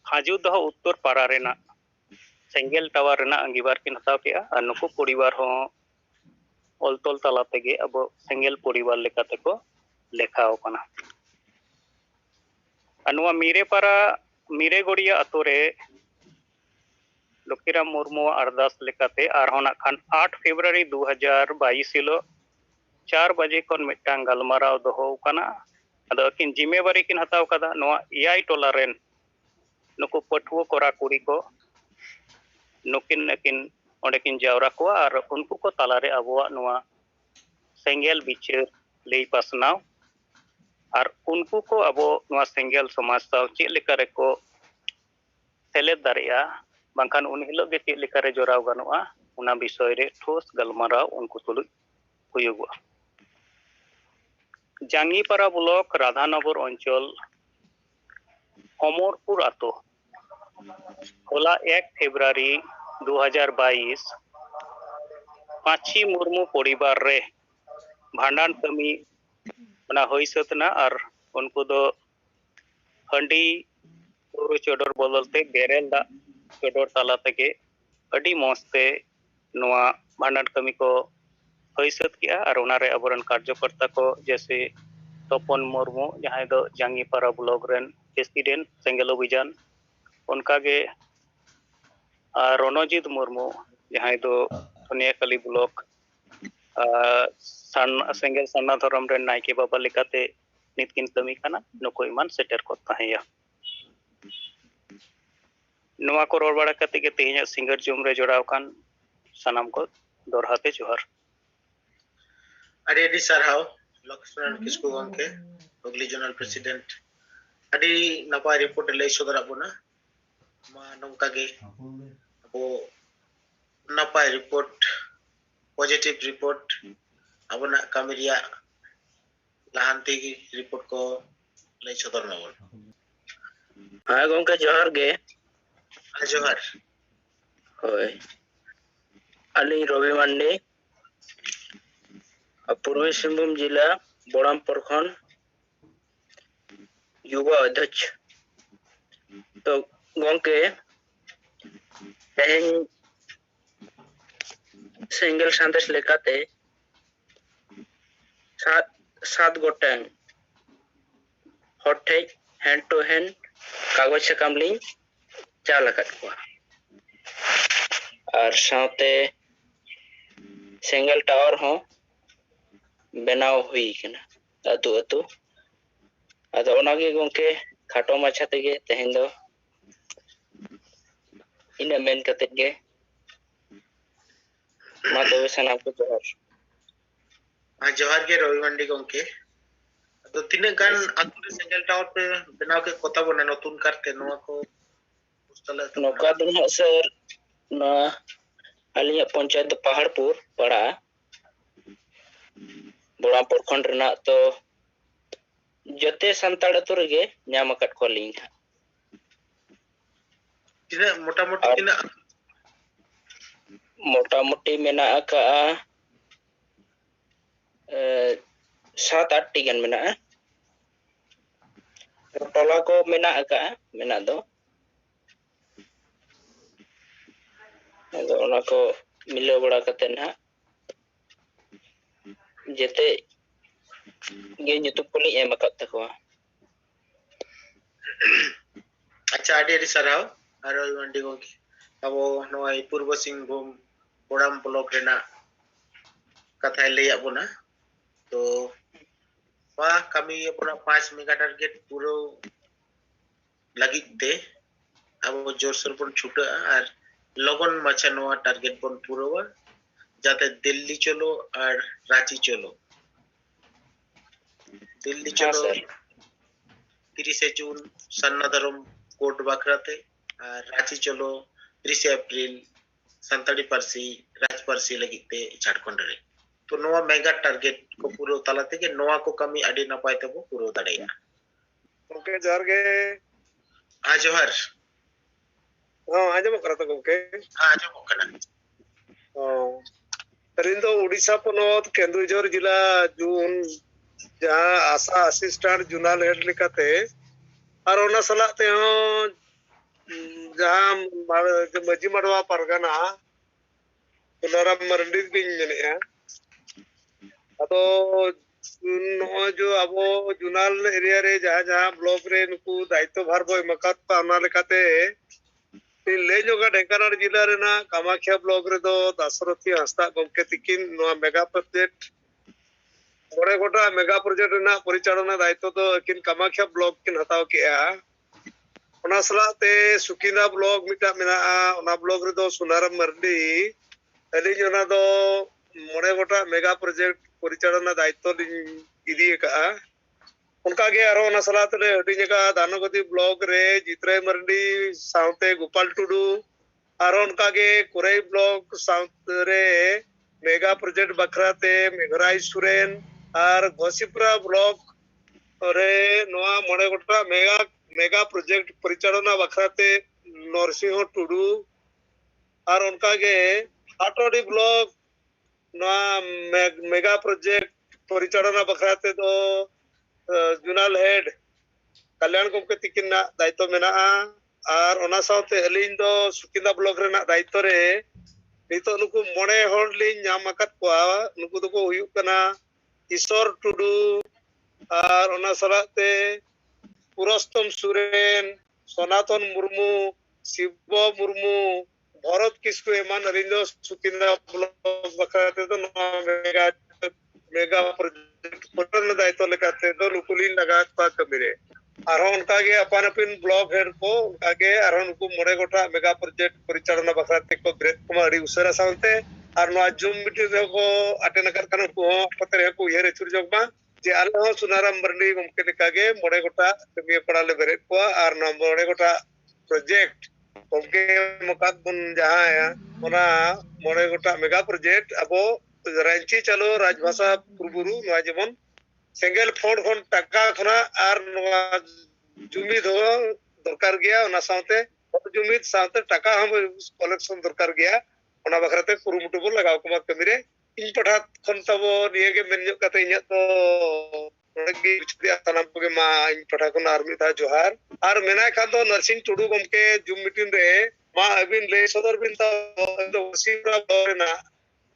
खाजुदहो उत्तर पारा रेना सेंगेल टावर रेना अंगीबार किन हताव किया और नुकु परिवार हो ऑलतोल तला तेगे अब सेंगेल परिवार लेकाते को लेखाओ कना अनुवा मीरे गोड़िया अतो रे लुकीराम मुर्मू अरदास लेकाते आरहोना खान 8 फरवरी 2022 हिलो 4 बजे खन मिटांग गलमाराव दोहो कना अदो किन जिम्मेवारी किन हताव कदा नोआ एआई टोला रेन नुकु पठुओ कोरा कुड़ी को नुकिन ओंडे किन जावरा को और उनको को तालारे अबुआ नोआ सेंगेल बिचार लई पासनाव और उनको को अब नोआ सेंगेल समाज साव चेक लेका रे को सेलेद दारिया बांखान उन हिलो गे चेक लेका रे जोराव गानोआ उना विषय रे ठोस गलमाराव उनको तुलु हुयुगुआ जांगीपारा ब्लॉक राधानगर अंचल अमरपुर आतो होला 1 फरवरी 2022 पाची मुर्मू परिवार रे भांडान कमी ना होई सतना और उनको दो हंडी पूरो चोडर बदलते बेरेल दा चोडर ताला तके अडी मस्ते नोआ भांडान कमी को होई सत किया और उनारे अबरन कार्यकर्ता को जैसे तपन मुर्मू जहां दो जांगीपारा ब्लॉक रेन प्रेसिडेंट सेंगेल अभियान उनका के रणजीत मुर्मू जहां दो सोनियाकाली ब्लॉक सेंगेल सन्ना धरम रे नायके बाबा लेकाते नितकिन कमी काना नको ईमान सेटर को तहया नोआ को रोड बड़ा कते के तेज सिंगर जुम रे जोड़ाव कान सनाम को दोरहाते जोहर अड़ी अड़ी सरहाव लक्ष्मण किसको गंके हुगली जोनल प्रेसिडेंट अड़ी नपाय रिपोर्ट लay सदरा बुना मा नंका गे अबो नपाय रिपोर्ट पॉजिटिव रिपोर्ट अबना कामिरिया लहांती की रिपोर्ट को लay सदर नबो हां गंका जोहर गे जोहर होय अली रवि मंडी पूर्वी सिंहभूम जिला बोड़ाम प्रखंड युवा अध्यक्ष तो गंके सेंगेल संदेश लेकाते 7 गोटें हटे हैंड टू हैंड कागज साकाम लिंग चाल अकाद को और साथे सेंगेल टावर हो बनाव हुई कना अतु अतु अदो ओनागे गंके खाटो माछा तेगे तेहेन दो इन मेन कते गे मा तबे सनाम को जोहर हां जोहर के रवि मंडी गंके तो तीने गान अतु रे सेंगेल टावर पे बनाव के कोता बना नतुन करते नोआ को उस्तला नोका दिन सर ना अलिया पंचायत पहाड़पुर पड़ा बोड़ा प्रखंड रना तो जते संताड़ तो रगे न्याम कट को लिंग तिना मोटा मोटी मेना का 7-8 टिगन मेना टोला को मेना का मेना दो ओना को मिले बड़ा कते ना जेते गे नितु पुली एम कत तको अच्छा आडी आडी सरहाव आरो मंडी को अब नोय पूर्व सिंहभूम बोड़ाम ब्लॉक रेना कथा लय आबोना तो वा कमी अपना 5 मेगा टारगेट पूरो लगिते अब जोरसोर बन छुटा और लगन माछा नोआ टारगेट बन पूरोवा जाते दिल्ली चलो और रांची चलो दिल्ली चलो 30 जून सन्ना धरम कोर्ट बाखराते और रांची चलो 30 अप्रैल संताड़ी पारसी राज पारसी लगिते झारखंड रे तो नोआ मेगा टारगेट को पूरो तालाते के नोआ को कमी अडी नपाय तबो पूरो दाड़ेया ओके जोहर गे आ जोहर आजम करता गंके आजम कना तरिन तो उड़ीसा पनोत केंदुझर जिला जून जहां आशा असिस्टेंट जुनाल हेड लेकाते और ओना सलाते हो जहां मजी मडवा परगना सुनाराम मरंडी बिन मेने ᱟᱫᱚ ᱱᱚᱜᱼᱚᱭ ᱡᱮ ᱟᱵᱚ ᱡᱩᱱᱟᱞ ᱮᱨᱤᱭᱟ ᱨᱮ ᱡᱟᱦᱟᱸ ᱵᱞᱚᱠ ᱨᱮ ᱱᱩᱠᱩ ᱫᱟᱭᱤᱛᱛᱚ ᱵᱷᱟᱨ ᱵᱚ ᱮᱢ ᱟᱠᱟᱫ ᱠᱚᱣᱟ ᱚᱱᱟ ᱞᱮᱠᱟᱛᱮ ᱞᱟᱹᱭ ᱧᱚᱜᱟ ᱰᱷᱮᱸᱠᱟᱱᱟᱲ ᱡᱮᱞᱟ ᱨᱮᱱᱟᱜ ᱠᱟᱢᱟᱠᱷᱤᱭᱟ ᱵᱞᱚᱠ ᱨᱮᱫᱚ ᱫᱟᱥᱨᱚᱛᱷᱤ ᱦᱟᱸᱥᱫᱟ ᱜᱚᱢᱠᱮ ᱛᱤᱠᱤᱱ ᱱᱚᱣᱟ ᱢᱮᱜᱟ ᱯᱨᱚᱡᱮᱠᱴ 5 ᱜᱚᱴᱟᱝ ᱢᱮᱜᱟ ᱯᱨᱚᱡᱮᱠᱴ ᱨᱮᱱᱟᱜ ᱯᱚᱨᱤᱪᱟᱞᱚᱱᱟ ᱫᱟᱭᱤᱛᱛᱚ ᱫᱚ ᱟᱹᱠᱤᱱ ᱠᱟᱢᱟᱠᱷᱤᱭᱟ ᱵᱞᱚᱠ ᱠᱤᱱ ᱦᱟᱛᱟᱣ ᱠᱮᱜᱼᱟ। ᱚᱱᱟ ᱥᱟᱞᱟᱜ ᱛᱮ ᱥᱩᱠᱤᱱᱟ ᱵᱞᱚᱠ ᱢᱤᱫᱴᱟᱝ ᱢᱮᱱᱟᱜᱼᱟ, ᱚᱱᱟ ᱵᱞᱚᱠ ᱨᱮᱫᱚ ᱥᱩᱱᱟᱨᱟᱢ ᱢᱟᱨᱰᱤ ᱟᱹᱞᱤᱧ ᱚᱱᱟ ᱫᱚ 5 ᱜᱚᱴᱟᱝ ᱢᱮᱜᱟ ᱯᱨᱚᱡᱮᱠᱴ ᱯᱚᱨᱤᱪᱟᱞᱚᱱᱟ ᱫᱟᱭᱤᱛᱛᱚ ᱞᱤᱧ ᱤᱫᱤ ᱟᱠᱟᱜᱼᱟ। ᱚᱱᱠᱟᱜᱮ ᱟᱨᱦᱚᱸ ᱚᱱᱟ ᱥᱟᱞᱟᱜ ᱛᱮᱞᱮ ᱦᱟᱹᱴᱤᱧ ᱟᱠᱟᱜᱼᱟ ᱫᱟᱱᱚᱜᱚᱫᱤ ᱵᱞᱚᱠ ᱨᱮ ᱡᱤᱛᱨᱟᱹᱭ ᱢᱟᱨᱰᱤ ᱥᱟᱶᱛᱮ ᱜᱳᱯᱟᱞ ᱴᱩᱰᱩ, ᱟᱨᱦᱚᱸ ᱚᱱᱠᱟᱜᱮ ᱠᱚᱨᱟई ᱵᱞᱚᱠ ᱥᱟᱶᱛᱮ ᱨᱮ मेगा प्रोजेक्ट बखराते मेघराज सुरेन और घोसीपुरा ब्लॉक रे नोआ 5 गोटा मेगा प्रोजेक्ट परिचालना बखराते नरसिंह टुडू और उनका के आटोडी ब्लॉक नोआ मेगा प्रोजेक्ट परिचालना बखराते तो जुनाल हेड कल्याण गोमके तिकिना दायित्व मेना और ओना साथे अलिन दो सुकिंदा ब्लॉक रेना दायित्व रे नितो नुकु 9 हर लिन नाम आकात कोआ नुकु दको हुयुक कना ईश्वर टुडू और ओना सलाते पुरस्तम सुरेन, सनातन मुर्मू, शिव मुर्मू, भरत किस्कु एमान रिंदो सुकिंदा ब्लॉक बखराते तो मेगा प्रोजेक्ट पटन दायित्व लेकाते तो नुकु लिन लगा का कमिरे आरो उनका के अपन अपन ब्लॉक हेड को उनका के आरो नुकु 9 गोटा मेगा प्रोजेक्ट परिचालना बखराते को ग्रेट कुमार उसरा सावते और नो जूम मीटिंग को अटेंड कर कन को पत्र को ये चुर जगमा जे आलो सुनाराम मरडी गमके लेका के 9 गोटा कमिया पड़ा ले बेरे को और नो 9 गोटा प्रोजेक्ट गमके मकात बन जहां है ओना 9 गोटा मेगा प्रोजेक्ट अबो रांची चलो राजभाषा पुरबुरु नो जेमन सेंगल फंड खन टाका खना और जुमिद हो दरकार गया ओना साथे जुमिद साथे टाका हम कलेक्शन दरकार गया ओना बखराते कुरुमुटु बो लगाव कुमा कमिरे इन पठा खन तबो निये के मेन कते इnya तो नडगी बिचदिया तनाम के मा इन पठा खन आर्मी था जोहार और मेना खान तो नरसिंह टुडू गमके जुम मीटिंग रे मा अबिन ले सदर बिन तो वसीरा बोरेना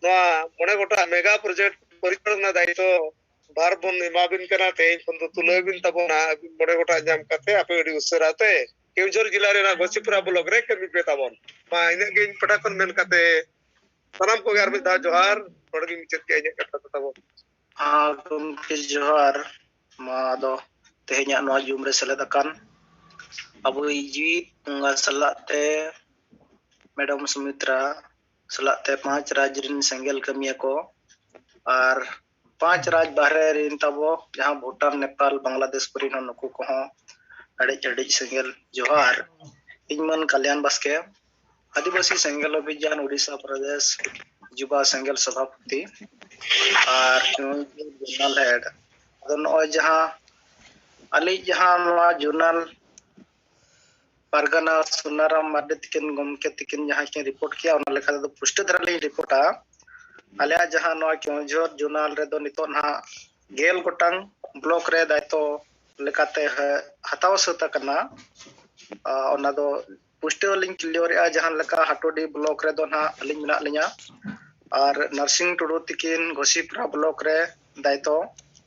नो 9 गोटा मेगा प्रोजेक्ट परिचालना दायित्व बार बन एमाबिन कना ते खन तो तुलेबिन तबना 9 गोटा जाम कते आपे अडी उसराते केवझर जिला रे ना घोसीपुरा ब्लॉक रे कमी पे ताबन मा इने के इन पठा खन मेन कते सलाम को यार मिता जोहार बड़गी मिचत के इने कथा ताबन गमके जोहार मा दो तेहnya नो जुम रे सेलेद अकान अबो जीत उंगा सलाते मैडम सुमित्रा सलाते 5 राज रिन सेंगल कमिया को और 5 राज बाहरे रिन तबो जहां भूटान नेपाल बांग्लादेश परिन नुकु को अड़ी सेंगल जोहार इनमन कल्याण बास्के आदिवासी सेंगल अभियान उड़ीसा प्रदेश युवा सेंगल सभापति और जुनल हेड जहां अली जहां जुनल पारगना सुनाराम मार्डी तिकिन गमके तिकिन जहां के रिपोर्ट किया ओना लेखा दो पुष्ट धरा ले रिपोर्टा आले जहां नो केवझर जुनाल रे दो नितो ना गेल गोटांग ब्लॉक रे दायित्व लेकाते हताव सता कना ओना दो पुष्ट लिंक क्लियर आ जहां लेका हाटोडी ब्लॉक रे दो ना अलिंग मिना लिया और नरसिंह टुडू तिकिन घोसीपुरा ब्लॉक रे दायित्व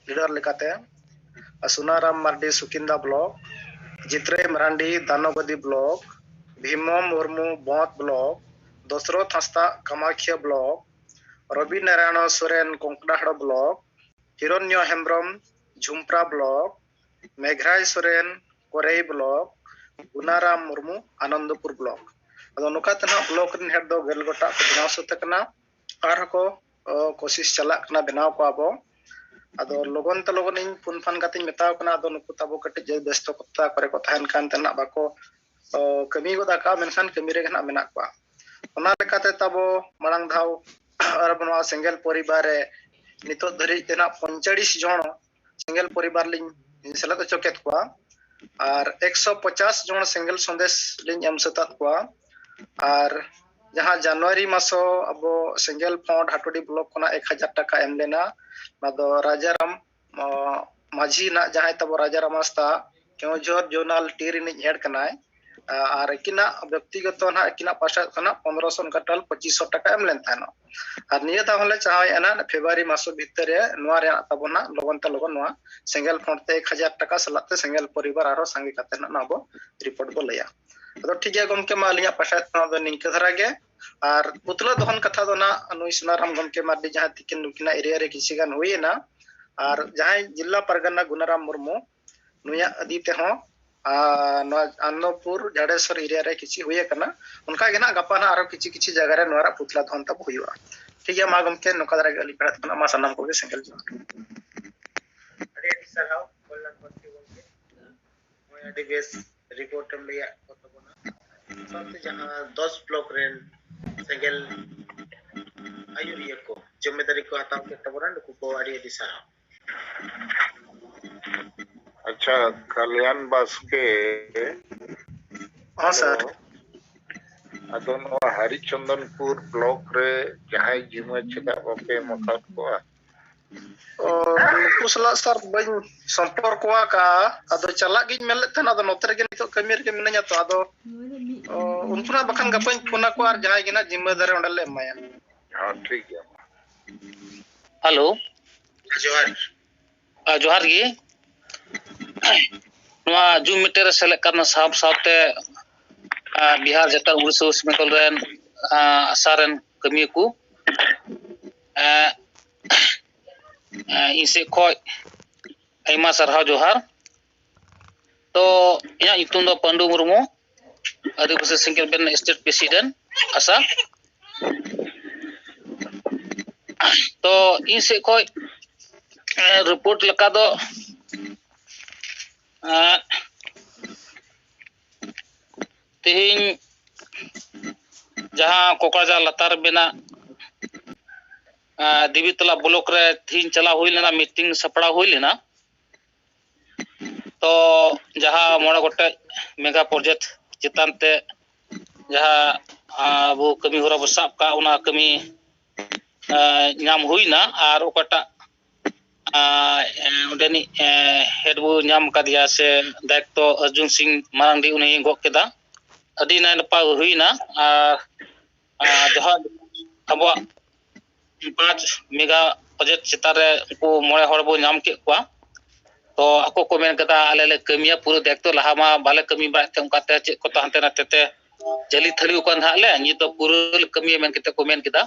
लीडर लेकाते Sunaram Mardi Sukinda block Jitre Marandi Danagadi block Bhimo Murmu Baut block Dasharath Hansda Kamakhya block Ravi Narayan Soren Konkadahad block Hiranya Hembram Jhumpura block Meghraj Soren Korai block Gunaram Murmu Anandpur block अदो नुका तना ब्लॉक रिन हेड दो गेल गोटा को बनाव सतकना आर को कोशिश चला कना बनाव को आबो अदो लोगन त लोगन इन पुन फन काते मेताव कना अदो नुकु ताबो कटे जे व्यस्त कता करे को थान कान तना बाको कमी गोदा का मेनखान कमी रे गना मेना को ओना लेकाते ताबो मळंग धाव और बनवा सिंगल परिवार रे नितो धरि तना 45 जन सिंगल परिवार लिन सेलेद चकेत को और 150 जन सिंगल संदेश लिन एम सतात को और जहां जनवरी मासो अब सिंगल फंड हाटोडी ब्लॉक कोना 1000 टाका एम लेना नादो राजाराम माझी ना जहां तब राजाराम आस्ता केवझर जोनाल टीर नि हेड कनाय और अकिना व्यक्तिगत ना अकिना पासा खना 1500 उनका टल 2500 टाका एम लेन थानो और निया दा हले चाहना फेब्रुआरी मासो भीतर रे नोआ रे तबना लगन त लगन नोआ सिंगल फंड ते 1000 टाका सलाते सिंगल परिवार आरो संगे काते ना बो रिपोर्ट बो लया तो ठीक है गमके मा लिया पासा दो निंके धरा गे और पुतला दहन कथा दो ना नुई सुनाराम गमके मार्डी जहां तिकिन नुकिना एरिया रे किसी गान हुईना और जहां जिला परगना गुनाराम मुर्मू नुया अदी ते हो अन्नपुर जाडेश्वर एरिया रे किसी हुए कना उनका गेना गपा ना आरो किछि किछि जगह रे नोरा पुतला दहन तब हुईवा ठीक है मा गमके नोका दरा गली पड़त कना मा सनम को सिंगल जो अरे सरहाव बोलन पत्ती गमके मोय अडी बेस रिपोर्ट हम लिया तो बना साथ जहां 10 ब्लॉक रेन सिंगल आयुरिया को जिम्मेदारी को हटाव के तबरन को अडी अडी सरहाव अच्छा कल्याण बास्के हां सर अदो नो हरिचंदनपुर ब्लॉक रे जहां जिम्मे चका ओपे मखत को कुसला सर बन संपर्क को का अदो चला गिन मेले थना दो नोतर के नितो कमिर के मिनया तो अदो उनपुना बखन गपन फोना को आर जहां गिना जिम्मेदारी ओंडले माया हां ठीक है हेलो जोहार जोहार गी नवा जूम मीटर सेलेक्ट करना साहब साहबते बिहार जटा उड़ीसा वेस्ट बेंगल रेन आसारन कमी को इनसे खोय आयमा सरहाव जोहार तो इना इतुम दो पंडु मुर्मू आदिवासी सिंगल बेन स्टेट प्रेसिडेंट आसा तो इनसे खोय रिपोर्ट लका दो तेहिं जहां कोकराझार लतार बेना देवीतला ब्लॉक रे थीन चला हुई लेना मीटिंग सपड़ा हुई लेना तो जहां मोड़ा गोटे मेगा प्रोजेक्ट चितान ते जहां वो कमी होरा बसाब का उना कमी नाम हुई ना और ओकटा उडनी हेड वो नाम का दिया से दायित्व अर्जुन सिंह मारांडी उन्हें गो केदा अडी ना नपा हुई ना जहां अब 5 मेगा प्रोजेक्ट चितारे को मोड़े हड़ बो नाम के को तो ako ko men kata alele kamiya puro dekto laha ma bale kami ba te unkate che ko tante na tete jali thali ukan ha le ni to puro kamiya men kete ko men kita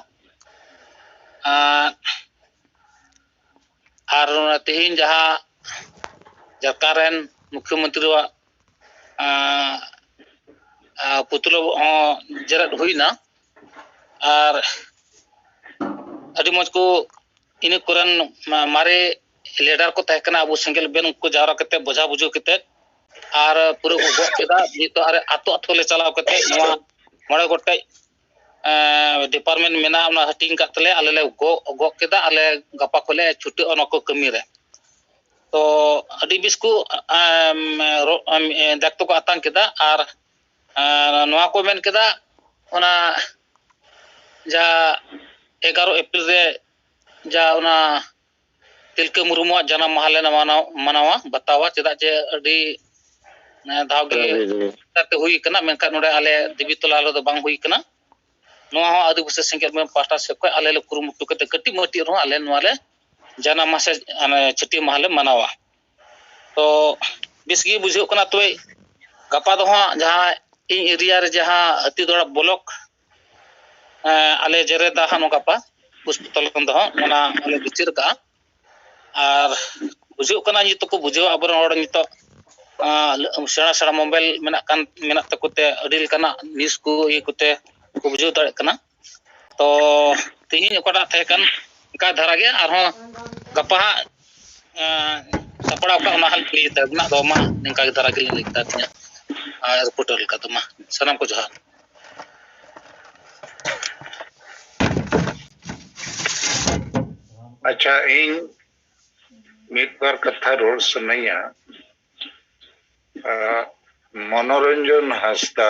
ar tehin jaha jarkaren मुख्यमंत्री wa putulo jerat huina ar adi moj ko ine koran mare leader को तहकना अब single Ben को Zara कते बोझा बुझो कते are पूरे गो केदा जी तो अरे आतो आतो ले चलाव कते नवा मळे गोटे डिपार्टमेंट मेना ना हटिंग कतले आले ले गो केदा आले गपा कोले छुट्टी अनको कमी रे तो अडी बिस्कु दायित्व को आतां केदा आर नवा को मेन केदा ओना जा 11 अप्रैल रे जा ओना तिलका मुर्मू जन्म माहले मनावा बतावा चेदा जे अडी धावगे तते हुई कना मेनका नोडे आले देवीतला लो दो बांग हुई कना नोआ हो आदिवासी सिंगल में पास्टा से को आले ले कुरुमुटु कते कटी मटी रो आले नोले जन्म मासे छठी माहले मनावा तो बिसगी बुझो कना तोय गपा दो जहां इन एरिया रे जहां अतिदोड़ा ब्लॉक आले जरे दा हनो गपा पुष्पतल कन दो ओना आले बिचिर का और बुझो कना नि तो को बुझो अबर और नि तो सेना सेना मोबाइल मेना तकोते अडिल कना न्यूज को ये कोते को बुझो दाड़े कना तो तिहिन ओकटा थे कन का धरा गया और हो गपा सपड़ा का ना हल प्ली तबना दो मा निका धरा के लिखता थे रिपोर्टर का तो मा सनम को जोहार अच्छा इन मिट बार कथा रोड सुनैया मनोरंजन हासदा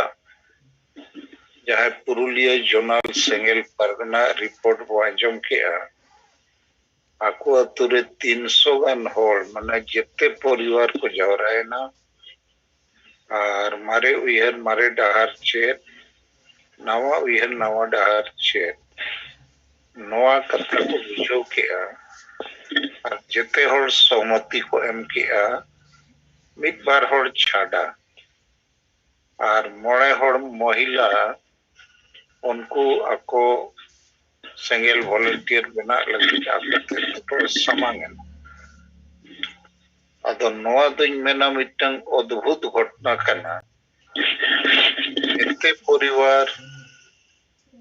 जहां पुरुलिया जोनल सेंगल परगना रिपोर्ट बो आंजम के आको अतुरे 300 गान होल माने जेते परिवार को जवराय ना और मारे उयहर मारे डहार चेत नवा उयहर नवा डहार चेत नवा कथा को बुझो किया और जेते होड़ सहमति को एम किया मिद बार होड़ छाड़ा और मोड़े होड़ महिला उनको ako सेंगेल वॉलंटियर बना लगी आते समांगन अदो नोआ दुñ मेना मिटंग अद्भुत घटना कना एते परिवार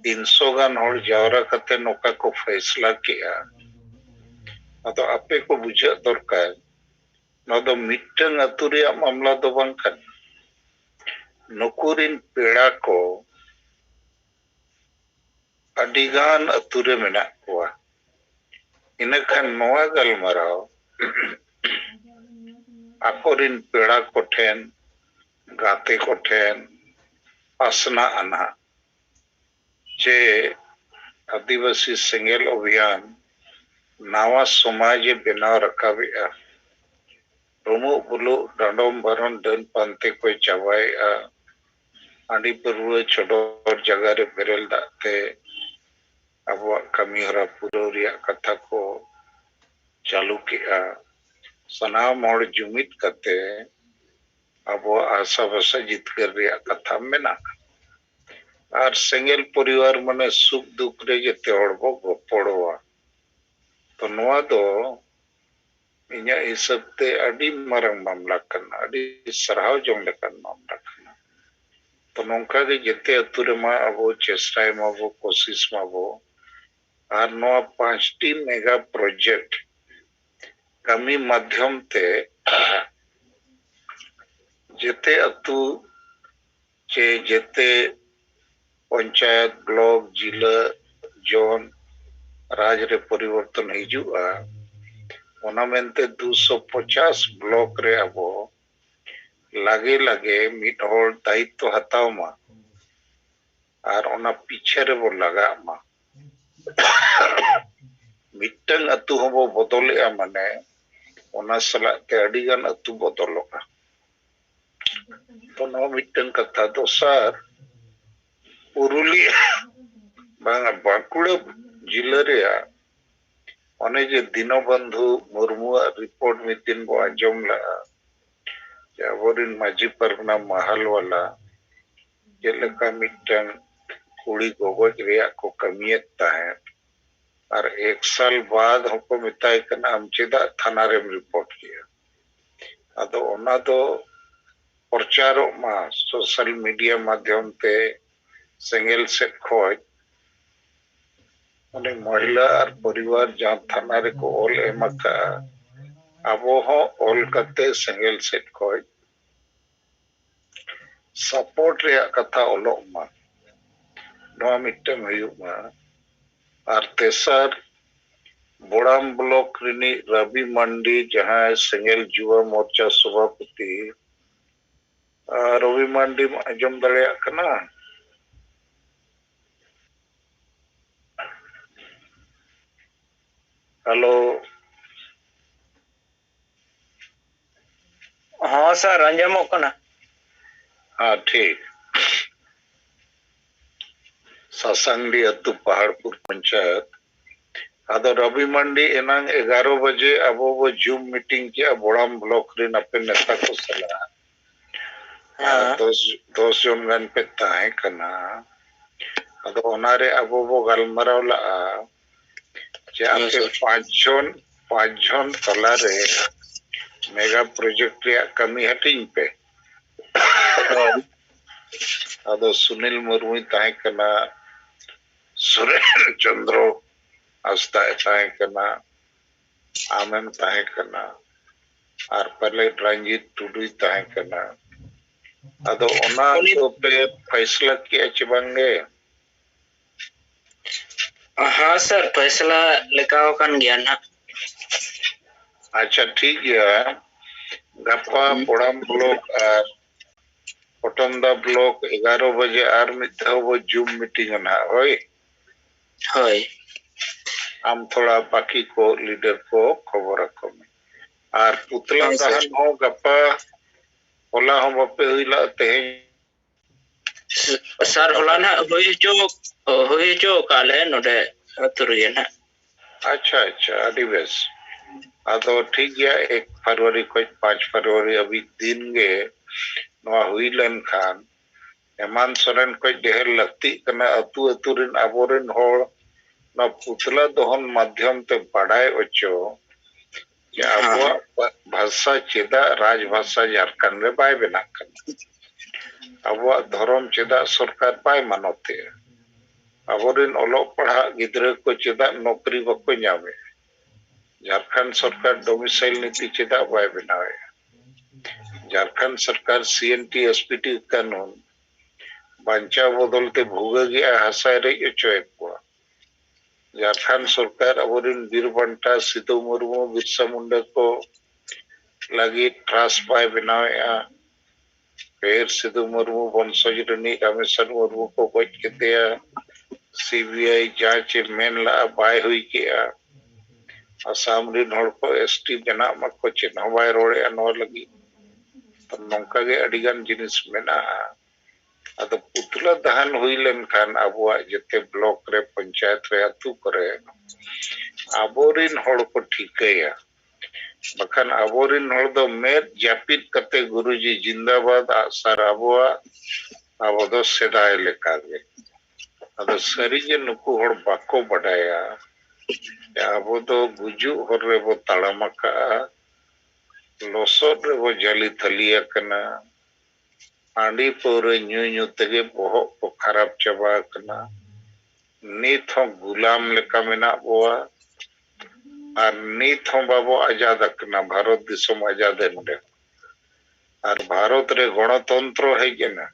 300 गान होड़ जावरा कते नोका को फैसला किया अदो आपे को बुझा दरकार नदो मिटंग अतुरिया मामला दो बांकन नुकुरिन पेड़ा को अडिगान अतुरे मेना कुआ इनखान नोआ गलमराव आकोरिन पेड़ा कोठेन गाते कोठेन पासना आना जे आदिवासी सेंगेल अभियान नावा समाज बनाव रखाबिया रुमु बुलु डांडोम भरन डन पांते को चावाई आंडी परवे छोडोर जगह रे बेरेल दाते अब कमी हरा पुरोरिया कथा को चालू किया सनाम और जुमित करते अब आशा बसा जितकर रिया कथा में ना और सेंगेल परिवार मने सुख दुख रे जेते हड़बो गोपड़वा तो नवा दो इन्या इसबते अडी मारंग मामला करना अडी सराव जोंग लेकर मामला करना तो नौका के जेते अतुरे मा अब चेष्टाय मा वो कोशिश मा वो और नवा 5टी मेगा प्रोजेक्ट कमी माध्यम ते जेते अतु चे जेते पंचायत ब्लॉक जिला जोन राज रे परिवर्तन हिजुआ ओना मेनते 250 ब्लॉक रे अबो लागे लागे मिट होड़ दायित्व हताव मा और ओना पीछे रे बो लगा मा मिटंग अतु हबो बदले माने ओना सला ते अडिगान अतु बदलोगा तो नो मिटंग कथा दोसार पुरुलिया बांगा बांकुड़ा जिला रे ओने जे दीनबंधु मुर्मू रिपोर्ट मितिन बो आंजम ला जावरिन माजी परगना महल वाला जेलका मिटंग कुड़ी गोगोज रिया को कमियत ताहे और 1 साल बाद हमको मिताई कना हम चेदा थाना रे रिपोर्ट किया अदो ओना दो प्रचारो मा सोशल मीडिया माध्यम ते सेंगेल से खोज उन्हें महिला और परिवार जहाँ थाना रे को ओल एमका अबो हो ओल कते सेंगेल से खोज सपोर्ट रे कथा ओलो मा नवा मिटंग हुयुमा और तेसर बोड़ाम ब्लॉक रिनी रवि मंडी जहाँ सेंगेल जुवा मोर्चा सभापति रवि मंडी आंजम दड़िया कना हेलो हाँ सर आंजमो कना हाँ ठीक सासंगडी अतु पहाड़पुर पंचायत आदो रवि मंडी एनांग 11 बजे अब वो जूम मीटिंग किया बोड़ाम ब्लॉक रे नपे नेता को सलाह दोस जन गन पे ताहे कना अदो ओनारे अब वो गलमराव ला जे आपे 5 जन तला रे मेगा प्रोजेक्ट रे कमी हटिंग पे अदो सुनील मुर्मू ताहे कना सुरेन चंद्रो अस्ताय ताहे कना आनंद ताहे कना और पहले रंजीत टुडू ताहे कना अदो ओना तो पे फैसला किया चिबंगे हाँ सर फैसला लेकाओ कन गया ना अच्छा ठीक है गप्पा बोड़ाम ब्लॉक पटंदा ब्लॉक 11 बजे आर मिथा वो जूम मीटिंग ना होय होय आम थोड़ा बाकी को लीडर को खबर रखो में और पुतला दहन हो गप्पा होला हम बापे हुईला तेहें सर होला ना हुई जो काले नोडे तुरिये ना अच्छा अच्छा अडिबेस आदो ठीक गया 1 फरवरी को 5 फरवरी अभी दिन गे नवा हुई लन खान एमान सोरेन को ढेर लगती कना अतु अतु रिन आबोरिन होड़ ना पुतला दोहन माध्यम ते पढ़ाए ओचो कि आबो भाषा चेदा राजभाषा झारखंड रे बाय बेना कना आबो धर्म चेदा सरकार बाय मानते आबोरिन ओलो पढ़ा गिद्रे को चेदा नौकरी बको ᱧᱟᱢे झारखंड सरकार डोमिसाइल नीति चेदा बाय बनावे झारखंड सरकार सीएनटी एसपीटी कानून बांचा बदलते भूगे गया हसाय रे चोय को झारखंड सरकार अबोरिन बीरबंटा सिधु मुर्मू बिरसा मुंडा को लगी ट्रस्ट बाय बनावे फिर सिधु मुर्मू वंशज रनी रामेश्वर मुर्मू को गोज केतेया सीबीआई जांच मेन ला बाय हुई किया असम रिन हड़ को एसटी जना मको चिन्ह बाय रोड़े नो लगी तो नौका गे अडिगान जिनिस मेना अदो पुतला दहन हुई लेन खान अबुआ जते ब्लॉक रे पंचायत रे अतु करे आबोरिन हड़ को ठीकया बखान आबोरिन हड़ दो मेद जापित कते गुरुजी जिंदाबाद सर अबुआ आबो दो सेदाय लेकागे अदो सरी जे नुकु हड़ बाको बडाया आबो दो गुजु हर रे बो ताड़ामका लोसोड रे बो जली थलिया कना आंडी पौरे न्यू तगे बोहो को खराब चबा कना नीत हो गुलाम लेका मेना बोआ और नीत हो बाबो आजाद कना भारत दिसम आजाद नडे और भारत रे गणतंत्र है जना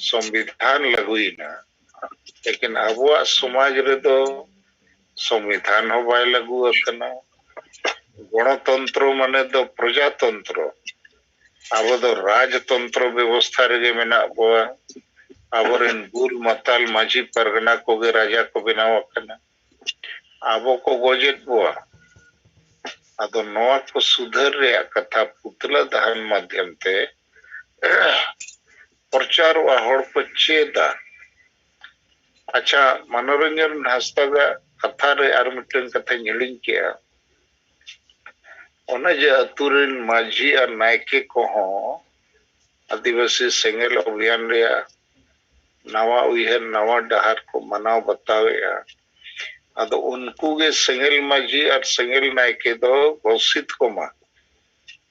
संविधान लगुई ना लेकिन अबुआ समाज रे तो संविधान हो बाय लगु कना गणतंत्र माने तो प्रजातंत्र अब तो राजतंत्र व्यवस्था रे मेना बोआ आबोरेन गुल मताल माझी परगना को गे राजा को बनाव कना आबो को गोजेत बोआ अदो नवा को सुधर रे कथा पुतला दहन माध्यम ते प्रचार वा हड़ को चेदा अच्छा मनोरंजन हस्ता कथा रे आर मिटन कथा हिलिंग किया ओना जे अतुरिन माझी और नायके को हो आदिवासी सेंगेल अभियान रे नवा उयहर नवा डहार को मनाव बतावे अदो उनको के सेंगेल माझी और सेंगेल नायके दो घोषित को मा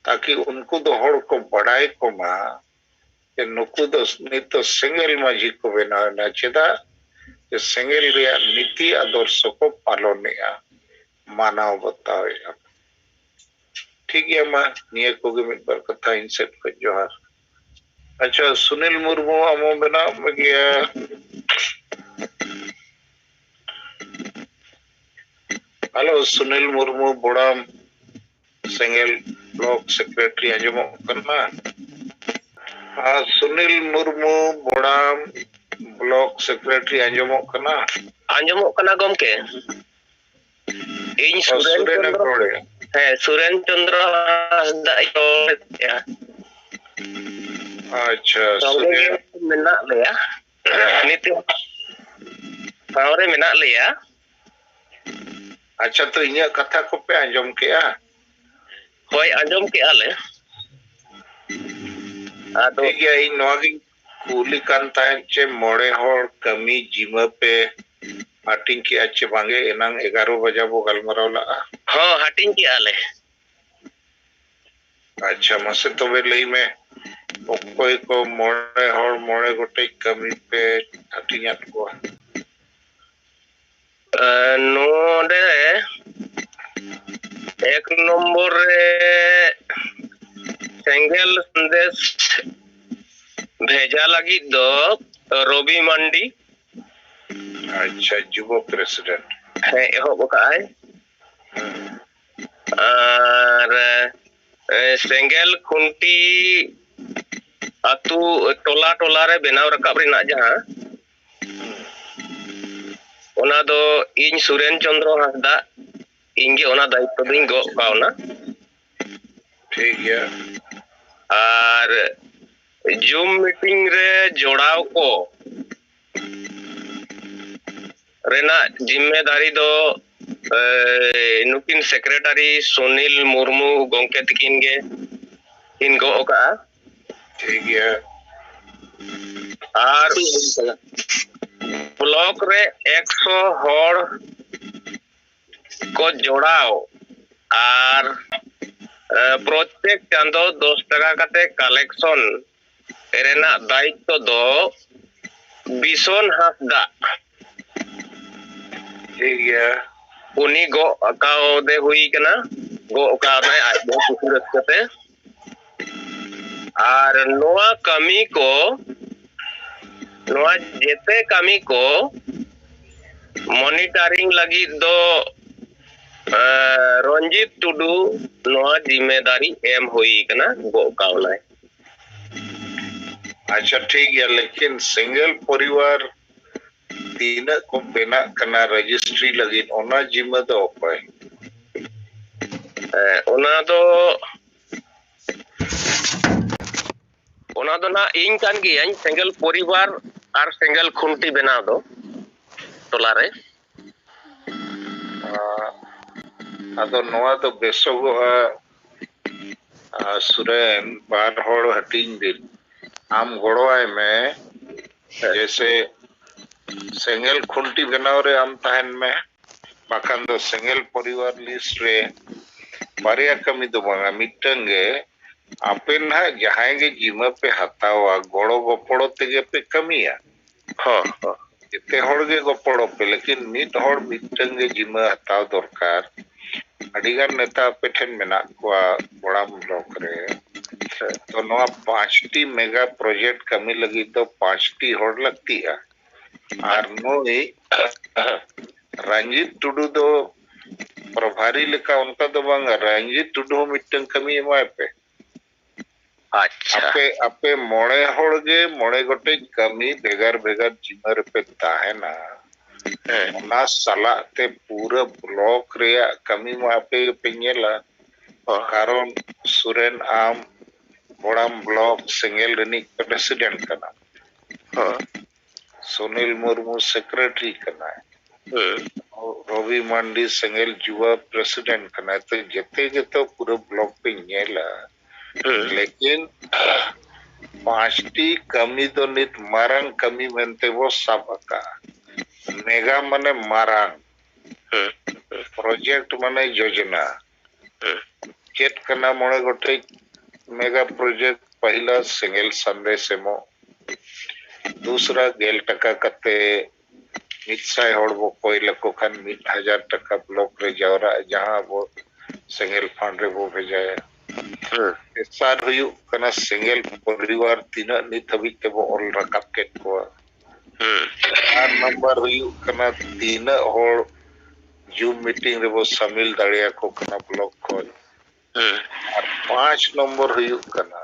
ताकि उनको दो हड़ को बढ़ाए को मा के नुकु दो नित सेंगेल माझी को बनावे ना चेदा के सेंगेल रे नीति आदर्श को पालनिया मानव बतावे ठीक है मा निये को गे मिट बार कथा इनसेट को जोहार अच्छा सुनील मुर्मू अमो बना गया hello Sunil Murmu Bodam Sengel block secretary आजमो करना सुनील मुर्मू बोड़ाम ब्लॉक सेक्रेटरी आजमो करना गमके इन सुरेन चंद्र अच्छा मेना लेया नित पावरे मेना लेया अच्छा तो इन्या कथा को पे आंजम किया होय आंजम के आले आदो ठीक है इन नवागी कुली कांता चे मोड़े होड़ कमी जिमा पे हाटिंग की अच्छे बांगे एनांग 11 बजा वो गलमराव ला हाँ हाटिंग की आले अच्छा मसे तो वे लई में कोई को मोड़े होड़ मोड़े गोटे कमी पे हाटिंग आत को नोडे 1 नंबर रे सेंगेल संदेश भेजा लगी दो रवि मंडी अच्छा जुबो प्रेसिडेंट है एहब काय और सेंगेल खुंटी अतु टोला टोला रे बनाव रकाब रिना जहां ओना दो इन सुरेन चंद्र हासदा इंगे ओना दायित्व दिन गो पावना ठीक है आर जूम मीटिंग रे जोड़ाव को रेना जिम्मेदारी दो नुकिन सेक्रेटरी सुनील मुर्मू गोंके तकिन गे इनको ओका ठीक है आर ब्लॉक रे 100 हर को जोड़ाव आर प्रत्येक चांदो 10 टाका काते कलेक्शन एरेना दायित्व दो बिसोन हासदा ठीक है उनी गो अकाउ दे हुई कना गो अकाउ ने आज दो खुशी रखते आर नोआ कमी को नोआ जेते कमी को मॉनिटरिंग लगी दो रंजीत टुडू नोआ जिम्मेदारी एम हुई कना गो अकाउ ने अच्छा ठीक है लेकिन सिंगल परिवार तीन को बेना कना रजिस्ट्री लगी ओना जिम्मे दो पाए ओना दो ना इन कान गियां सिंगल परिवार और सिंगल खुंटी बना दो टोला रे आदो नोआ तो बेसोगो सुरेन बार होड़ हटिंग दिन आम गोड़वाए में जैसे सिंगल खुंटी बनाव रे आम ताहन में बाकान दो सिंगल परिवार लिस्ट रे बारिया कमी दो बांगा मिटंगे आपे ना जहां के जिम्मा पे हतावा गोड़ो गोपड़ो तेगे पे कमिया हां इते होड़ के गोपड़ो पे लेकिन मिट होड़ मिटंगे जिम्मा हताव दरकार अडिगार नेता पे ठन मेना कोआ बड़ा ब्लॉक रे तो नोआ 5टी मेगा प्रोजेक्ट कमी लगी तो 5टी होड़ लगती है और नोई रंजीत टुडू दो प्रभारी लेका उनका तो बांग रंजीत टुडू मिटंग कमी एमाय पे अच्छा आपे मोड़े होड़गे मोड़े गोटे कमी भेगार भेगार जिमर पे ताहेना ना सला ते पूरा ब्लॉक रे कमी मापे पेñela कारण सुरेन आम बड़ाम ब्लॉक सिंगल रनिक प्रेसिडेंट कना सुनील मुर्मू सेक्रेटरी कना रवि मंडी सिंगल जुवा प्रेसिडेंट कना तो जते जते पूरा ब्लॉक पे ñela लेकिन 5टी कमी तो नित मारंग कमी मेनते वो सब का मेगा मने मारंग प्रोजेक्ट मने योजना चेट कना मोड़े गोटे मेगा प्रोजेक्ट पहला सिंगल संदेश एमो दूसरा 1,000 टका कते मितसाय होड़ वो कोई लको खान 1,000 टका ब्लॉक रे जावरा जहां वो सिंगल फंड रे वो भेजाया सार हुयु कना सिंगल परिवार तीना नित हबी ते वो ऑल रकब के को नंबर हुयु कना तीना होड़ जूम मीटिंग रे वो शामिल दाड़िया को कना ब्लॉक को और 5 नंबर हुयु कना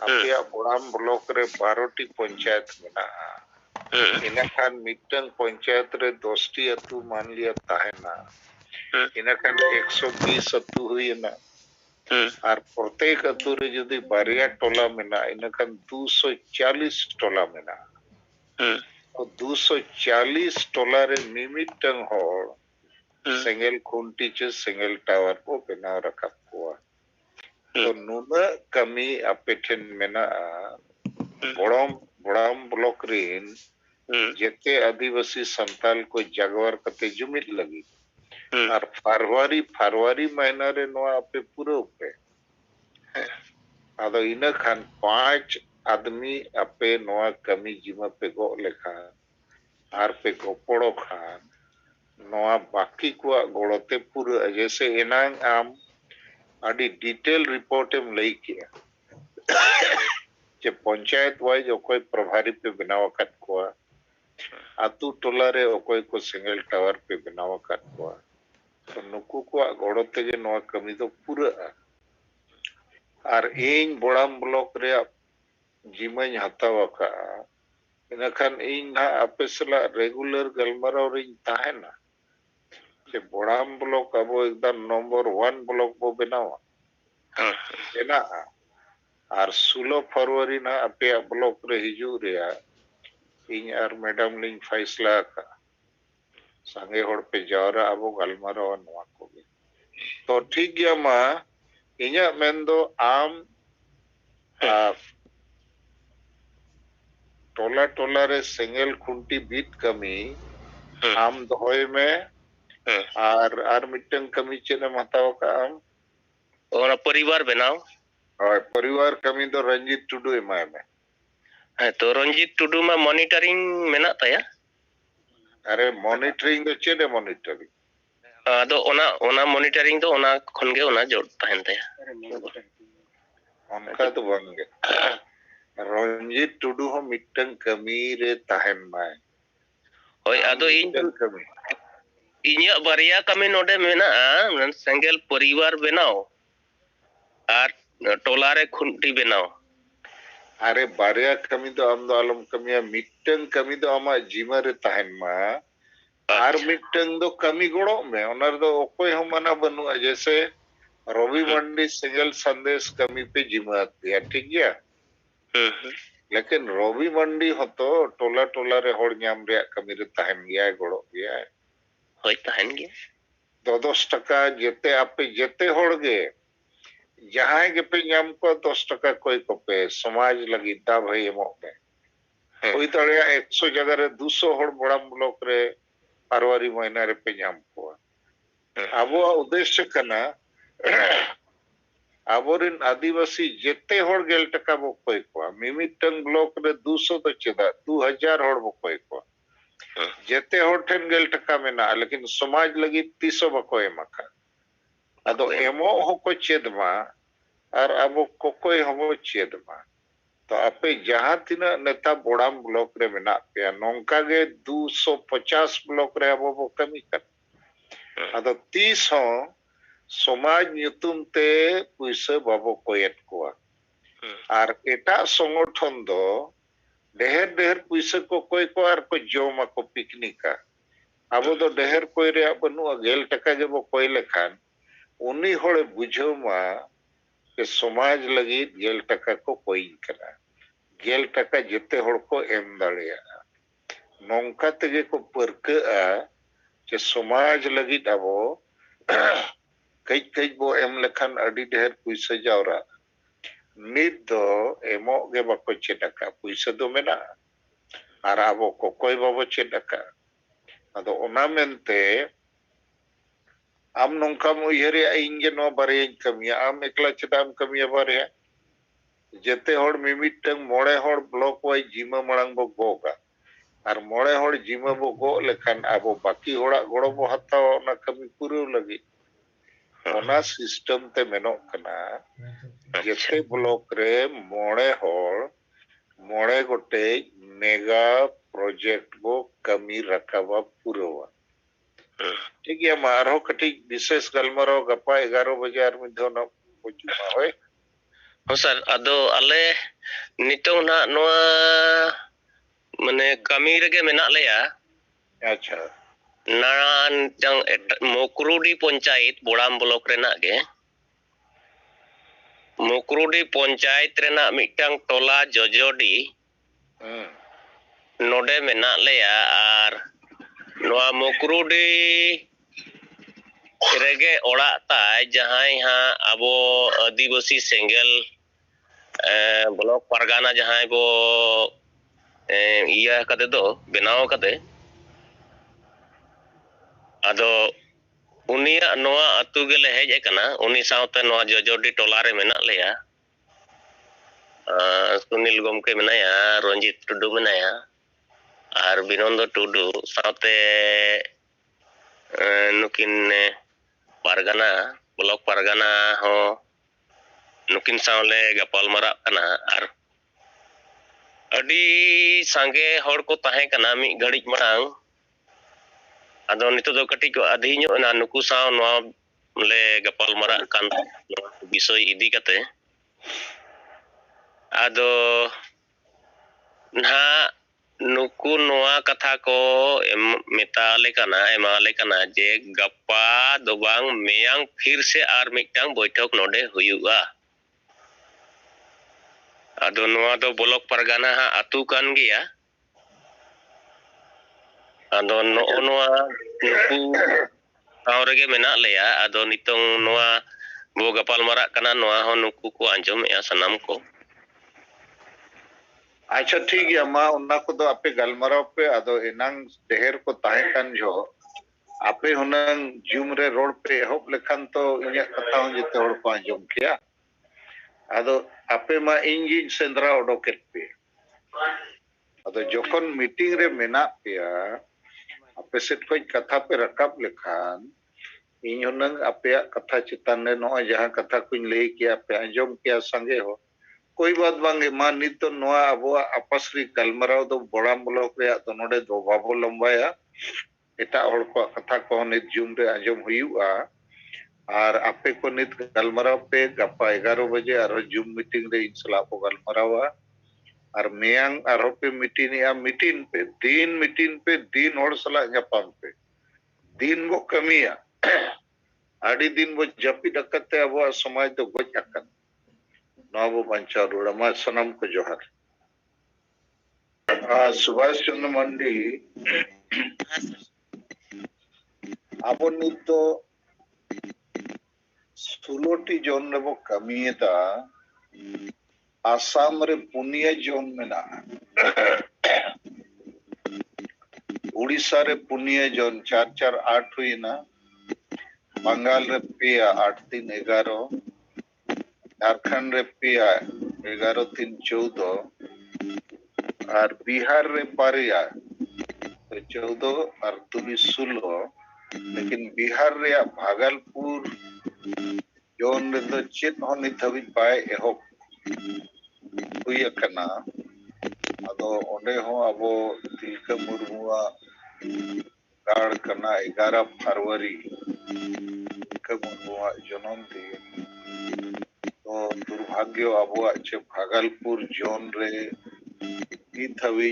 अपया बड़ाम ब्लॉक रे 12टी पंचायत मेना इना खान मिटन पंचायत रे 10टी अतु मान लिया ताहेना इना खान 120 अतु हुई ना और प्रत्येक अतु रे जदी बारिया टोला मेना इना खान 240 टोला मेना तो 240 टोला रे मिमिटन होड़ सिंगल खुंटी चे सिंगल टावर को बनाव रखा हुआ तो नुना कमी अपेठन मेना बड़ाम ब्लॉक रेन जेते आदिवासी संताल को जागवार कते जुमित लगी और फरवरी महीना रे नोआ पे पूरा पे आदो इना खान 5 आदमी अपे नोआ कमी जिमा पे गो लेखा आर पे गोपड़ो खान नोआ बाकी को गोड़ते पूरा जैसे एनांग आम आदि डिटेल रिपोर्ट एम लई किया जे पंचायत वाइज ओकोई प्रभारी पे बनाव कत को आतु टोला रे ओकोई को सिंगल टावर पे बनाव कत को तो नुकु को गोड़ते जे नोआ कमी तो पूरा और इन बड़ाम ब्लॉक रे जिमन हतावा का इनखान इन ना अपेसला रेगुलर गलमराव रे ताहेना जे बड़ाम ब्लॉक अब एकदम नंबर 1 ब्लॉक बो बनावा एना और 16 फरवरी ना अपे ब्लॉक रे हिजू रे इन और मैडम लिंग फैसला का संगे होड़ पे जावरा अब गलमारो नवा को तो ठीक गया मा इन्या मेंदो आम टोला टोला रे सेंगल खुंटी बीट कमी आम दोय में और मिटन कमी चेने महताव का आम और परिवार बनाओ और परिवार कमी तो रंजीत टुडू एमाय में है तो रंजीत टुडू में मॉनिटरिंग मेना ताया अरे मॉनिटरिंग तो चेने मॉनिटरिंग आदो ओना मॉनिटरिंग तो ओना खनगे ओना जोड़ तहन ताया उनका तो बंगे रंजीत टुडू हो मिटन कमी रे तहन माय होय आदो इन्या बारिया कमी नोडे मेना सेंगल परिवार बनाओ और टोला रे खुंटी बनाओ अरे बारिया कमी तो आम दो आलम कमिया मिटन कमी तो आमा जीमा रे तहन मा और मिटन दो कमी गोड़ो में ओनर दो कोई हम मना बनुआ जैसे रवि मंडी सिंगल संदेश कमी पे जीमा दिया ठीक गया लेकिन रवि मंडी हो तो टोला टोला रे होड़ न्याम रे कमी रे तहन गया गोड़ो गया होय तहन गया 10 टका जेते आपे जेते होड़ गे जहां के पे न्याम को 10 टका कोई को पे समाज लगी दा भाई एमो पे कोई तड़िया 100 जगह रे 200 होड़ बड़ा ब्लॉक रे फरवरी महीना रे पे न्याम को अबो उद्देश्य कना आबोरिन आदिवासी जेते होड़ गेल टका बो कोई को मिमिटन ब्लॉक रे 200 तो चेदा 2000 होड़ बो कोई को जेते होड़ ठन गेल टका मेना लेकिन समाज लगी 300 बको एमका अदो एमो हो को चेदमा और अब कोकोय हो चेदमा तो आपे जहां तिना नेता बोड़ाम ब्लॉक रे मेना पे नोंका गे 250 ब्लॉक रे अब कमी कर अदो 30 हो समाज ᱧᱩᱛᱩᱢ ते पुइसे बाबो कोयत कोआ और एटा संगठन दो ढेर ढेर पुइसे को कोई को और को जोमा को पिकनिका अब दो ढेर कोई रे बनु गेल टका जे बो कोई लेखान उनी होड़े बुझोमा के समाज लगी गेल टका को कोई करा गेल टका जेते होड़ को एम दाड़िया नोंका तेगे को परका जे समाज लगी अबो कई कई बो एम लेखान अडी ढेर पुइसे जावरा नित दो एमो गे बको चेडका पुइसे दो मेना और आबो को कोई बाबो चेडका अदो ओना मेनते आम नोंका मुयरे इंगे नो बारे कमिया आम एकला चेदाम कमिया बारे जेते होड़ मिमिटंग मोड़े होड़ ब्लॉक वाई जीमा मड़ांग बो गोगा और मोड़े होड़ जीमा बो गो लेखान आबो बाकी होड़ा गोड़ो बो हत्ता ओना कमी पूरे लगी ओना सिस्टम ते मेनो कना जेते ब्लॉक रे मोड़े गोटे मेगा प्रोजेक्ट बो कमी रखावा पूरवा ठीक है मारो कटी विशेष गलमरो गपा 11 बजे आर मिधो न बुजुमा होय हो सर अदो आले नितो ना नोआ माने कमी रेगे मेना लेया अच्छा नान जंग मोकरुडी पंचायत बोड़ाम ब्लॉक रेना गे मोकरुडी पंचायत रेना मिटंग टोला जोजोडी नोडे मेना लेया आर नोआ मोकरुडी रेगे ओड़ा ताय जहां यहां अबो आदिवासी सेंगल ब्लॉक परगाना जहां बो इया कते दो बनाव कते अदो उनिया नोआ अतु गेले हेज एकना उनी सावते नोआ जोजोडी टोला रे मेना लेया सुनील गोमके मेनाया रंजीत टुडू मेनाया और बिनंदो टुडू सावते नुकिन परगाना ब्लॉक परगाना हो नुकिन सावले गपाल मरा कना और अडी सांगे होड़ को ताहे कना मी घड़ी मड़ांग अदो नितो दो कटी को अधीन ना नुकु साव नवा ले गपाल मरा कान विषय इदी कते अदो ना नुकु नोआ कथा को मेताले कना एमाले कना जे गप्पा दो बांग मेयांग फिर से आर मिटांग बैठक नोडे हुयुआ ᱟᱫᱚ ᱱᱚᱣᱟ ᱫᱚ ᱵᱞᱚᱠ ᱯᱟᱨᱜᱟᱱᱟ ᱦᱟᱸᱜ ᱟᱹᱛᱩ ᱠᱟᱱ ᱜᱮᱭᱟ। ᱟᱫᱚ ᱱᱚᱜᱼᱚ ᱱᱚᱣᱟ ᱱᱩᱠᱩ ᱴᱷᱟᱶ ᱨᱮᱜᱮ ᱢᱮᱱᱟᱜ ᱞᱮᱭᱟ। ᱟᱫᱚ ᱱᱤᱛᱚᱝ ᱱᱚᱣᱟ ᱵᱚ ᱜᱟᱯᱟᱞ ᱢᱟᱨᱟᱜ ᱠᱟᱱᱟ, ᱱᱚᱣᱟ ᱦᱚᱸ ᱱᱩᱠᱩ ᱠᱚ ᱟᱸᱡᱚᱢᱮᱜᱼᱟ ᱥᱟᱱᱟᱢ ᱠᱚ। ᱟᱪᱪᱷᱟ ᱴᱷᱤक ᱜᱮᱭᱟ, ᱢᱟ ᱚᱱᱟ ᱠᱚᱫᱚ ᱟᱯᱮ ᱜᱟᱞᱢᱟᱨᱟᱣ ᱯᱮ। ᱟᱫᱚ ᱮᱱᱟᱝ ᱰᱷᱮᱨ ᱠᱚ ᱛᱟᱦᱮᱸ ᱠᱟᱱ ᱡᱚᱦᱚᱜ ᱟᱯᱮ ᱦᱩᱱᱟᱹᱝ ᱡᱩᱢ ᱨᱮ ᱨᱚᱲ ᱯᱮ ᱮᱦᱚᱵ ᱞᱮᱠᱷᱟᱱ ᱛᱚ ᱤᱧᱟᱹᱜ ᱠᱟᱛᱷᱟ ᱦᱚᱸ ᱡᱚᱛᱚ ᱦᱚᱲ ᱠᱚ ᱟᱸᱡᱚᱢ ᱠᱮᱭᱟ। ᱟᱫᱚ ᱟᱯᱮ ᱢᱟ ᱤᱧ ᱜᱤᱧ ᱥᱮᱸᱫᱽᱨᱟ ᱚᱰᱚᱠᱮᱫ ᱯᱮ। ᱟᱫᱚ ᱡᱚᱠᱷᱚᱱ ᱢᱤᱴᱤᱝ ᱨᱮ ᱢᱮᱱᱟᱜ ᱯᱮᱭᱟ, ᱟᱯᱮ ᱥᱮᱫ ᱠᱷᱚᱡ ᱠᱟᱛᱷᱟ ᱯᱮ ᱨᱟᱠᱟᱵ ᱞᱮᱠᱷᱟᱱ ᱤᱧ ᱦᱩᱱᱟᱹᱝ ᱟᱯᱮᱭᱟᱜ ᱠᱟᱛᱷᱟ ᱪᱮᱛᱟᱱ ᱨᱮ ᱱᱚᱜᱼᱚᱭ ᱡᱟᱦᱟᱸ ᱠᱟᱛᱷᱟ ᱠᱚᱧ ᱞᱟᱹᱭ ᱠᱮᱭᱟ ᱯᱮ ᱟᱸᱡᱚᱢ ᱠᱮᱭᱟ ᱥᱟᱸᱜᱮ ᱦᱚᱲ। कोई बात बांगे मा नित तो नोआ अबुआ आपसरी गलमराव दो बड़ा ब्लॉक रे तो नोडे दो बाबो लंबाया एटा हड़ को कथा को नित जुम रे आंजम हुयुआ और आपे को नित गलमराव पे गप्पा 11 बजे और जुम मीटिंग रे इंसला को गलमरावा और मेयांग और पे मीटिंग या मीटिंग पे दिन हड़ सला ᱧᱟᱯᱟᱢ पे दिन वो कमिया आड़ी दिन वो जपी डकते अबुआ समाज तो गोज अकन नवाबो बंचा रोड़ा मा सनम को जोहर। सुभाष चंद्र मंडी आबो नित तो 16टी जोन रेबो कमियेदा आसाम रे पुनिया जोन मेना उड़ीसा रे पुनिया जोन 4-4 8 हुई ना बंगाल रे पेया 8-3-11 झारखंड रे पेया 11-3-14 और बिहार रे पारिया 14 और 16 लेकिन बिहार रे भागलपुर जोन रे तो चेत हों नित हबी पाए एहोब हुई अकना अदो ओंडे हों अबो तिलका मुर्मुआ गाड़ कना 11 फरवरी तिलका मुर्मुआ जन्म दिन तो दुर्भाग्य अबुआ चे भागलपुर जोन रे नित हबी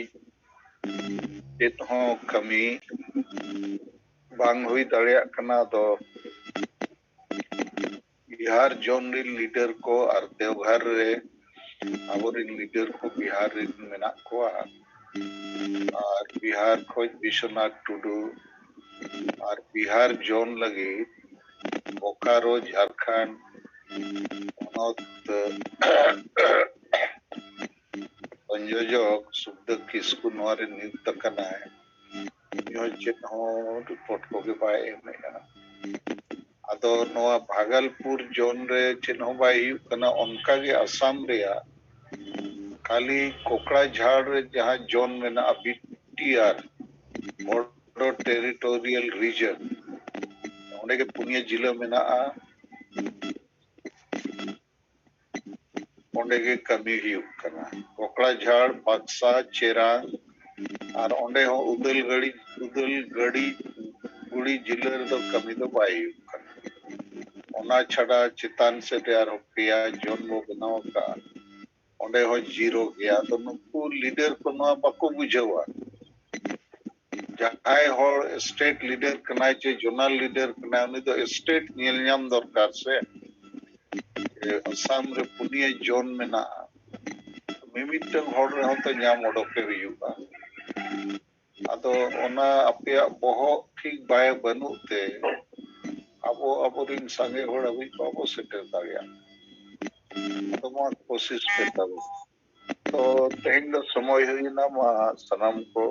चेत हों कमी बांग हुई दड़िया कना दो बिहार जोन रे लीडर को और देवघर रे आबोरी लीडर को बिहार रे मेना कोआ और बिहार खोज विश्वनाथ टुडू और बिहार जोन लगी बोकारो झारखंड संयोजक सुखदेव किस्कू नोरे नियुक्त करना है यो चेत हों रिपोर्ट को के बाय एमेया अदो नोआ भागलपुर जोन रे चेत हों बाय हुयुक कना उनका के असम रेया खाली कोकड़ा झाड़ रे जहां जोन मेना बीटीआर बॉर्डर टेरिटोरियल रीजन ओंडे के पुनिया जिला मेना ओंडे के कमी हुयुक कना कोकड़ा झाड़ बक्सा चेरांग और ओंडे हो उदलगड़ी गुड़ी जिले रे तो कमी तो बाय हुयुक कना ओना छड़ा चितान से तैयार हो पिया जोन वो बनाओ का ओंडे हो जीरो गया तो नुकु लीडर को ना बाको बुझावा जहां हो स्टेट लीडर कना चे जोनल लीडर कना उनी तो स्टेट नील ᱧᱟᱢ दरकार से असम रे पुनिया जोन में ना मिमिटन होड़ रे हो तो ᱧᱟᱢ ओडोके हुयुगा अदो ओना अपया बहो ठीक बाय बनुते अब रिन संगे होड़ अभी बाबो सेटल दाड़िया तो मा कोशिश करता तो तेहें दो समय हुई ना मा सनम को